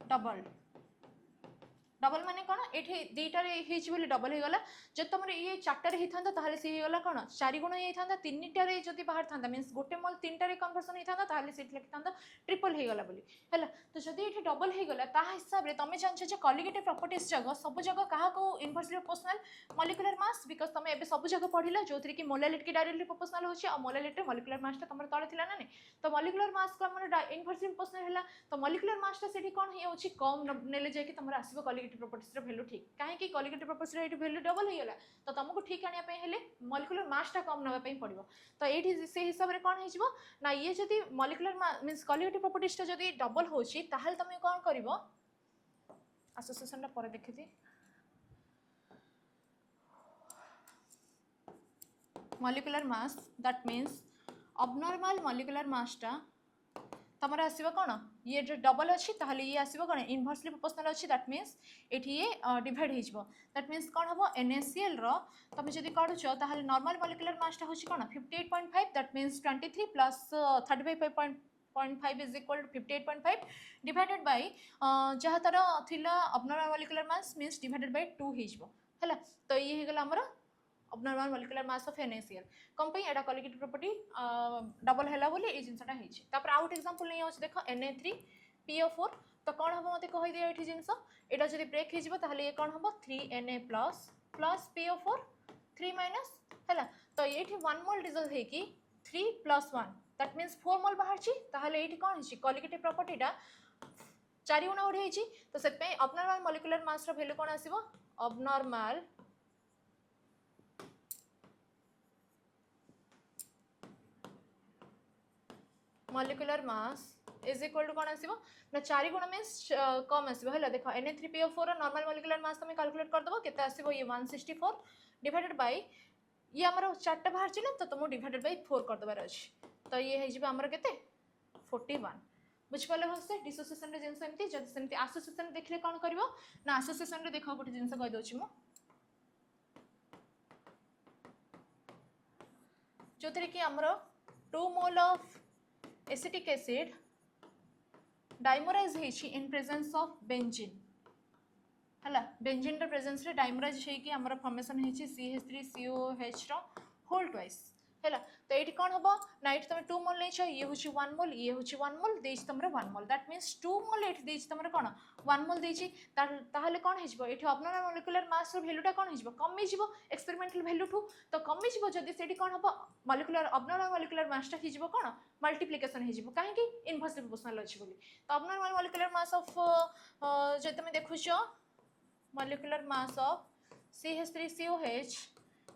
double double माने कौन ये दुईटार बोली डबल हो गला जब तुम ये चार्टार होता ताहले सी होगा कौन 4 गुण होता 3टार जब बाहर था मीनस गोटे मोल 3टार कन्वर्सन होता ताहले से लिखि था ट्रिपल होगला बोली है तो जब ये डबल होगला ता हिसाब से तुम जान कॉलिगेटिव प्रॉपर्टीज जगह सब जगह क्या inversely proportional molecular mass because तुम ए सब जगह पढ़िला जो थी कि मोलालिटी की डायरेक्टली प्रोपोर्शनल होची और मोलालिटी मॉलिक्यूलर मासटा तुम तले थिला ना नहीं तो मॉलिक्यूलर मास को हमर इनवर्सली प्रोपोर्शनल है तो मॉलिक्यूलर मासटा से कौन हो कम नेले जाके तुम आसो कॉलिगेटिव प्रॉपर्टीज वैल्यू ठीक कहीं कॉलिगेटिव प्रॉपर्टीज वैल्यू डबल होगला तो तुमको ठीक आने मॉलिक्यूलर मासटा कम नापी पड़ो तो ये से हिसाब से कौन हो ना ये जदि मॉलिक्यूलर मीन्स कॉलिगेटिव प्रॉपर्टीज जदि डबल होची ताहले तुम कौन कर एसोसिएशन पर देखी molecular mass that means abnormal molecular मासटा तमर आसो कौन ये जो डबल अच्छी ताहले ये आसो कौन इनवर्सली प्रोपोर्शनल अच्छी दैट मीन्स ये डिवाइड हो दैट मीन्स कौन हम NaCl तुम जब काढ़ुच ताहले नॉर्मल मॉलिक्यूलर मासटा हूँ कौन 58.5 that means 23 plus 35.5 is equal to 58.5 divided by जहाँ तार थिला abnormal molecular mass means divided by 2 है तो ये होगला हमर abnormal molecular mass of NaCl कम पे एटा colligative property डबल हैला बोली ए जिंसटा हेछि तापर आउट एग्जांपल नै अछि देखो Na3PO4 तो कोन हबो मते कहि दियो एठी जिंस एटा जदि ब्रेक हे जिवो ताहले ये कोन हबो 3Na प्लस PO4 3 माइनस हैला तो एठी 1 मोल डिसॉल्व हे कि 3 + 1 दैट मींस 4 मोल बाहर छी ताहले एठी कोन हेछि colligative property टा 4 गुणा ओढे हेछि तो सेत पे abnormal molecular mass रो वैल्यू कोन आसीबो abnormal molecular mass is equal to कौन आसीबो ना 4 गुणा मींस कम आसीबो हैला देखो Na3PO4 नॉर्मल molecular mass तुम कैलकुलेट कर दबो केते आसीबो ये 164 डिवाइडेड बाय ये हमर चारटा बाहर छी ना तो तुम डिवाइडेड बाय 4 कर दबार अछि तो ये हे जिबो हमर केते 41 बुझ पाले हसे डिसोसिएशन रे जिंस एमती जद सेमती एसोसिएशन देखले कोन करबो ना एसोसिएशन रे देखो गोटे जिंस कहि दोछि मु जोतरे कि हमर 2 mole of acetic acid dimerise हेछि इन प्रेजेंस ऑफ बेंजीन हला बेंजीन रे प्रेजेंस रे डाइमराइज हे कि हमर फॉर्मेशन हेछि CH3COH रो होल ट्वाइस हला तो एठी कोन हबो ना एठी तमे 2 मोल नै छ ये होछि 1 मोल ये होछि 1 मोल देछि तमरे 1 मोल दैट मींस 2 मोल एठी देछि तमरे कोन 1 मोल देछि ताहले कोन हेजिबो एठी abnormal molecular mass रो वैल्यू टा कोन हेजिबो कमी जिवो एक्सपेरिमेंटल वैल्यू ठू तो कमी जिवो जदी सेठी कोन हबो molecular abnormal molecular mass टा हिजिबो कोन मल्टीप्लिकेशन हिजिबो काहे कि इनवर्सली प्रोपोर्शनल अछि बोली तो abnormal molecular mass of जे तमे देखुछो molecular mass of CH3COH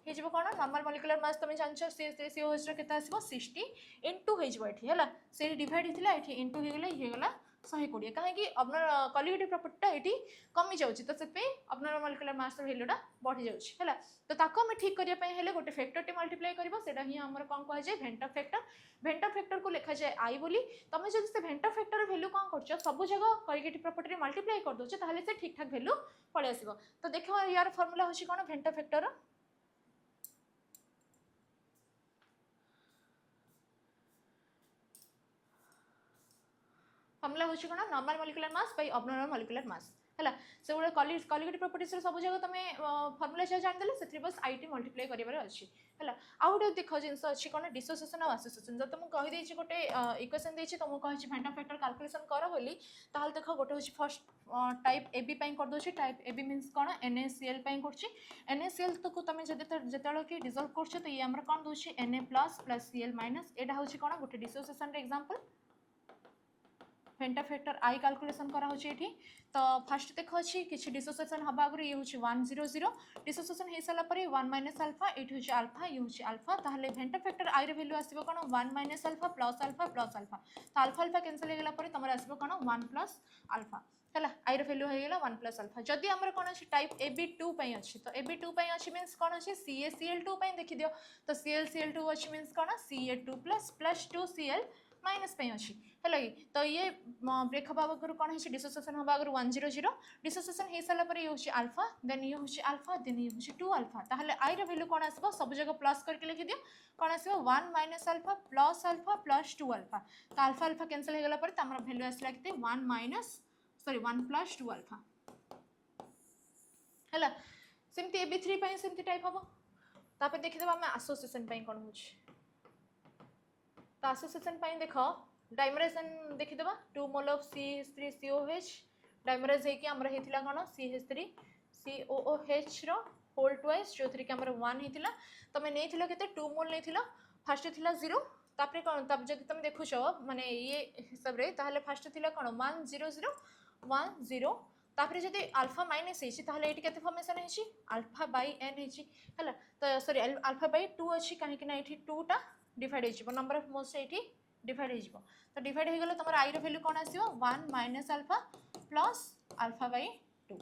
हे जिवो कोन नॉर्मल molecular mass तमे जानछो CH3COH रो केता आसीबो 60 into हे जिवो एठी हला से डिवाइड हिथिला एठी into हे गेला 120 काहे कि अपना colligative property टा एठी कमी जाउची तो सेपे अपना molecular mass रो वैल्यू टा बढ़ी जाउची हला तो ताको हम ठीक करिया पय हेले गोटे फैक्टर टे मल्टीप्लाई करबो सेटा ही हमर कोन कहै जाय वेंटर फैक्टर को लिखा जाय आई बोली तमे जदि से वेंटर फैक्टर वैल्यू कोन करछो सब जगह colligative property रे मल्टीप्लाई कर दोछे ताहले से ठीक ठाक वैल्यू पळे आसीबो तो देखो यार फार्मूला होची कोन वेंटर फैक्टर फॉर्मूला होची कोन normal molecular mass by abnormal molecular mass हला से गोटे colligative properties रे सब जगह तमे फार्मूला जान देले सेथि बस आईटी मल्टीप्लाई करिवार अछि हला आ गोटे देखो जिंस अछि कोन डिसोसिएशन और एसोसिएशन जब तुम कहि दैछि गोटे इक्वेशन दैछि तुम कहि वेंटर फैक्टर कैलकुलेशन कर बोली ताहल देखो गोटे होछि फर्स्ट टाइप AB पई कर दोछि टाइप AB मींस कोन NaCl पई करछि NaCl तो को तमे जतेलो कि डिसॉल्व करछ तो ये हमर कोन दोछि Na+ + Cl- एटा होछि कोन गोटे डिसोसिएशन रे एग्जांपल वेंटर फैक्टर आई कैलकुलेशन करा होछि एठी तो फर्स्ट देखो अछि किछि डिसोसिएशन हबा आगु ये होछि 100 डिसोसिएशन हे साला परे 1 - अल्फा एठी होछि अल्फा ये होछि अल्फा ताहले वेंटर फैक्टर आई रे वैल्यू आसीबो कोन 1 - alpha plus alpha plus alpha तो अल्फा अल्फा कैंसिल हे गेला परे तमर आसीबो कोन 1 + अल्फा हला आई रे वैल्यू हे गेला 1 + अल्फा जदी हमर कोन अछि टाइप AB2 पई अछि तो AB2 पई अछि मींस कोन अछि CaCl2 पई देखि दियो तो ClCl2 अछि मींस कोन Ca2 + 2Cl- पे अछि हला तो ये ब्रेक हबा आगु कोन हेछि डिसोसिएशन हबा आगु 100 डिसोसिएशन हे साला पर ये होछि अल्फा देन ये होछि अल्फा देन ये होछि 2 अल्फा ताहले आई रे वैल्यू कोन आसीबो सब जगह प्लस करके लिखि दियो कोन आसीबो 1 - alpha plus alpha plus 2 alpha तो अल्फा अल्फा कैंसिल हे गेला पर तमरा वैल्यू आसला केते 1 + 2 अल्फा हला सेमती AB3 पई सेमती टाइप हबो तापर देखि देबा हम एसोसिएशन पई कोन होछि तो एसोसिएशन पई देखो डाइमराइजेशन देखि देबा 2 मोल ऑफ CH3COH डाइमराइज हे कि हमरा हेतिला कोन CH3COOH रो होल ट्वाइस जोथि कि हमरा 1 हेतिला तमे नेथिलो केते 2 मोल नेथिलो फर्स्ट थिला 0 तापरे कोन तब जदि तमे देखुछो माने ये हिसाब रे ताहले फर्स्ट थिला कोन 10010 तापरे जदि अल्फा माइनस हेछि ताहले एटी केते फॉर्मेशन हेछि अल्फा बाय n हेछि हला तो सॉरी अल्फा बाय 2 अछि काहे कि ना एठी 2 टा डिवाइड हेजिबो नंबर ऑफ मोल्स एठी डिवाइड हेजिबो तो डिवाइड हे गेलो तमरा आई रो वैल्यू कोन आसीबो 1 - अल्फा प्लस अल्फा बाय 2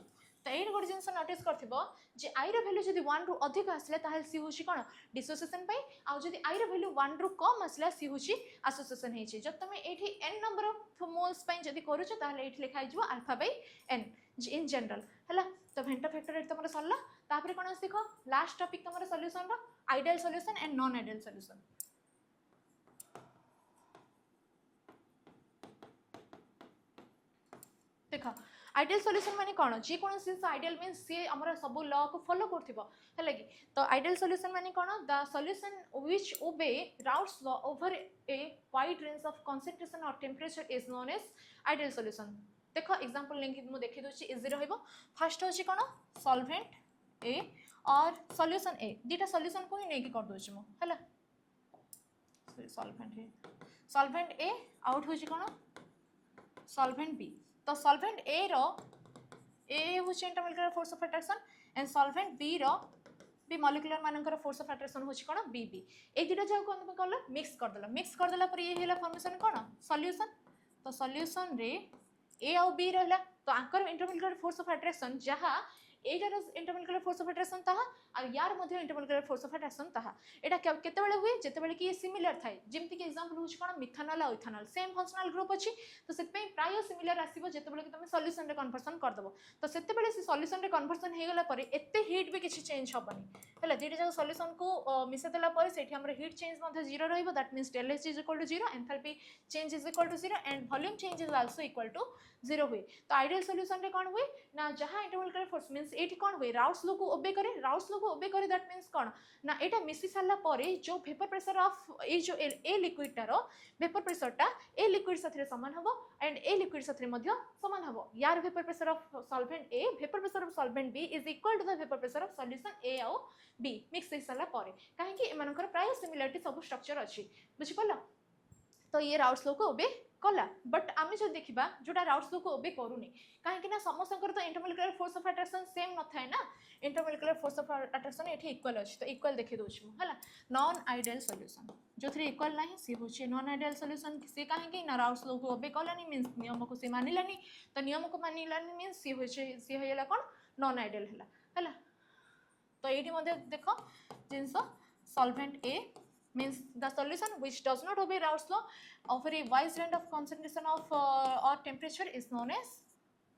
तो एई गोटे जिंस नोटिस करथिबो जे आई रो वैल्यू जदि 1 रु अधिक आसले ताहले सी होछि कोन डिसोसिएशन पई आ जदि आई रो वैल्यू 1 रु कम आसले सी होछि एसोसिएशन हेछि जब तमे एठी n नंबर ऑफ मोल्स पई जदि करूछ ताहले एठी लिखा हिजबो alpha by n in general हला तो वेंटर फैक्टर एट तमरा सरला तापरे कोन आस देखो लास्ट टॉपिक तमरा सॉल्यूशन रो ideal solution and non ideal solution देख आइडियल सॉल्यूशन माने कौन जे कौन जिन आइडियल मीन्स सी आमर सब लॉ को फॉलो करथिबो है कि तो आइडियल सॉल्यूशन माने कौन the solution which obey Raoult's law over a wide range of concentration और temperature is known as ideal solution देख एग्जांपल लेंगे मु देखि दोछि इजी रहइबो फर्स्ट होछि कोन सॉल्वेंट ए और सॉल्यूशन ए दीटा सॉल्यूशन को ही नै कि कर दोछि मु हैला सॉल्वेंट ए आउट होछि कोन सॉल्वेंट बी तो सॉल्वेंट ए रो ए होछि intermolecular force of attraction and solvent B रो बी मॉलिक्यूलर मानकर फोर्स ऑफ अट्रैक्शन होछि कोन बी बी ए दीटा जाउ कोन करला मिक्स कर देला पर ये हेला फॉर्मेशन कोन सॉल्यूशन तो सॉल्यूशन रे ए और बी रहला तो Anchor intermolecular force of attraction जहा एटार इंटरमोलिकुलर फोर्स ऑफ अट्रैक्शन ताहा और यार मध्य इंटरमोलिकुलर फोर्स ऑफ अट्रैक्शन ताहा एटा केते बेले हुए जेते बेले कि सिमिलर थाए जेमति कि एग्जांपल होछ कोन मिथानल और इथानल सेम फंक्शनल ग्रुप अछि तो सेत पे प्राय सिमिलर आसीबो जेते बेले कि तुम सॉल्यूशन रे कन्वर्जन कर दबो तो सेते बेले से सॉल्यूशन रे कन्वर्जन हे गेला परे एते हीट भी किछि चेंज होबनी हला जेटे जो सॉल्यूशन को मिसे देला परे सेठी हमर हीट चेंज मध्ये 0 रहइबो that means del H is equal to 0 enthalpy change is equal to 0 and volume change is also equal to 0 हुए तो आइडियल सॉल्यूशन रे कोन हुए ना जहां इंटरमोलिकुलर फोर्स मींस एठी कोन हुए राउट्स लॉ को ओबे करे दैट मींस कोन ना एटा मिसी साला परे जो वेपर प्रेशर ऑफ ए जो ए लिक्विड टारो वेपर प्रेशर टा ए लिक्विड साथे समान हबो एंड ए लिक्विड साथे मध्ये समान हबो यार vapour pressure of solvent A vapour pressure of solvent B is equal to the vapour pressure of solution A और बी मिक्स हे साला परे काहे कि एमानकर प्राय सिमिलरिटी सब स्ट्रक्चर अछि बुझि पल्ला तो ये राउट्स लॉ को ओबे कला बट आमे जो देखिबा जोटा राउट्स लॉ को ओबे करूनी काहे कि ना समस्तकर तो intermolecular force of attraction same न थाए ना इंटरमोलिकुलर फोर्स ऑफ अट्रैक्शन एठी इक्वल अछि तो इक्वल देखि दोछु हला नॉन आइडियल सॉल्यूशन जो थ्री इक्वल नाही सी होछि नॉन आइडियल सॉल्यूशन से काहे कि ना राउट्स लॉ को ओबे कलानी मींस नियम को से मानिलानी तो नियम को मानिलानी मींस सी होछि सी होयला कोन नॉन आइडियल हला तो एठी मध्ये देखो जिंस solvent A means the solution which does not obey Raoult's law over a wide range of concentration of or temperature is known as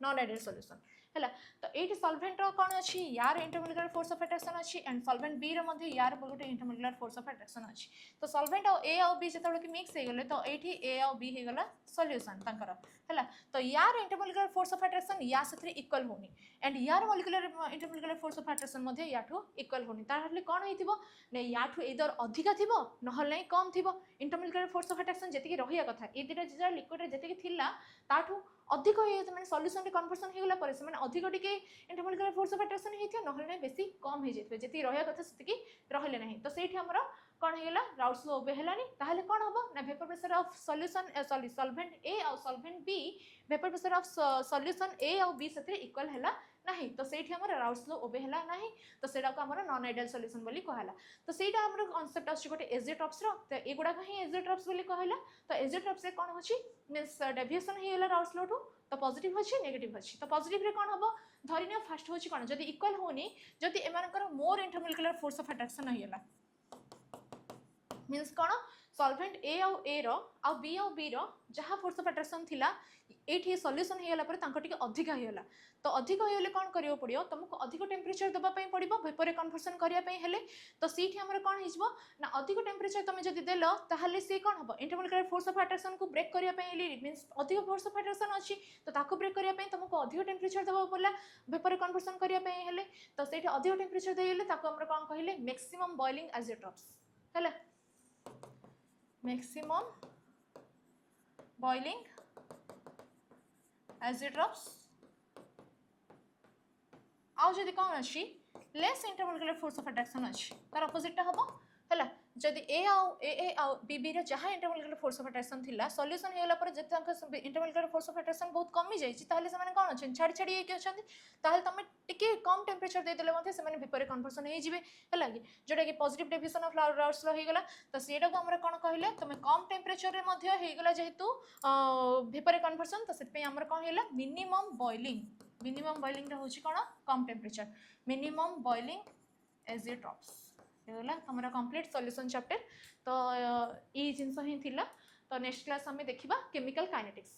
non-ideal solution हैला तो एटी सॉल्वेंट रो कोन अछि यार इंटरमोलिकुलर फोर्स ऑफ अट्रैक्शन अछि and solvent B रो मध्ये यार गोटे intermolecular force of attraction अछि तो सॉल्वेंट और ए और बी जेतबे कि मिक्स हे गेले तो एठी ए और बी हे गेला सॉल्यूशन तांकर हैला तो यार इंटरमोलिकुलर फोर्स ऑफ अट्रैक्शन या साथे इक्वल होनी एंड यार molecular intermolecular force of attraction मध्ये याठो इक्वल होनी तारले कोन हेतिबो ने याठो इधर अधिका थिबो नहले नै कम थिबो इंटरमोलिकुलर फोर्स ऑफ अट्रैक्शन जेतिकी रहिया कथा ए दिटा जे लिक्विड जेतिकी थिला ताठो अधिक माने सॉल्यूशन रे कन्वर्जन हे गेला परे से माने अधिक टिके इंटरमोलिकुलर फोर्स ऑफ अट्रैक्शन हेथिया नहले नै बेसी कम हे जेतबे जेति रहिया कथा सेतिकी रहले नाही तो सेठी हमर कोन हे गेला राउट्स लॉ ओबे हेलानी ताहले कोन हबो ना vapour pressure of solution solvent A और solvent B vapour pressure of solution A और बी साथे इक्वल हेला नाही तो सेठी हमर राउट्स लॉ ओबे हेला नाही तो सेडा को हमर नॉन आइडियल सॉल्यूशन बोली कहला तो सेटा हमर कांसेप्ट अछि गोटे एजेट्रॉप्स रो तो एगुडा कहीं एजेट्रॉप्स बोली कहला तो एजेट्रॉप्स रे कोन होछि मींस डेविएशन हे गेला राउट्स लॉ टू तो पॉजिटिव अछि नेगेटिव अछि तो पॉजिटिव रे कोन हबो धरिना फर्स्ट होछि कोन जदी इक्वल होनी जदी एमानकर मोर इंटरमोलिकुलर फोर्स ऑफ अट्रैक्शन हे गेला means cone solvent A row uh B और बी रो जहा फोर्स ऑफ अट्रैक्शन थिला एठी सॉल्यूशन हे गेला पर तांको टिके अधिक हे गेला तो अधिक होइले कोन करियो पड़ियो तुमको अधिक टेम्परेचर दबा पई पड़िबो वेपर रे कन्वर्जन करिया पई हेले तो सीठी हमर कोन हिजबो ना अधिक टेम्परेचर तुम जदी देलो ताहले से कोन हबो इंटरमोलिकुलर फोर्स ऑफ अट्रैक्शन को ब्रेक करिया पई हेले मींस अधिक फोर्स ऑफ अट्रैक्शन अछि तो ताको ब्रेक करिया पई तुमको अधिक टेम्परेचर दबा पड़ला वेपर रे कन्वर्जन करिया पई हेले तो सेठी अधिक टेम्परेचर देले ताको हमर कोन कहिले मैक्सिमम बॉइलिंग आइसोटोप्स हैला मैक्सिमम बॉइलिंग आइसोटोप्स आउ जदी कोन अछि less intermolecular force of attraction अछि तार ऑपोजिट टा हबो हैला जदी ए आ बी बी रे जहां इंटरमोलिकुलर फोर्स ऑफ अट्रैक्शन थिला सॉल्यूशन हेला पर जते तांका इंटरमोलिकुलर फोर्स ऑफ अट्रैक्शन बहुत कमी जाई छि ताहले से माने कोन अछि छाडी छाडी के अछंती ताहले तमे टिके कम टेम्परेचर दे देले मध्ये से माने वेपर कन्वर्जन हे जिवे हैला कि जोटा कि positive deviation of Raoult's law हे गेला तो सेटा को हमरा कोन कहिले तमे कम टेम्परेचर रे मध्ये हे गेला जेहेतु वेपर कन्वर्जन तो सेत पे हमरा कोन हेला मिनिमम बॉइलिंग रे होछि कोन कम टेम्परेचर मिनिमम बॉइलिंग एजेट्रॉप्स हेला हमरा कंप्लीट सॉल्यूशन चैप्टर तो ई जिंस ही थिला तो नेक्स्ट क्लास हमें देखिबा केमिकल काइनेटिक्स।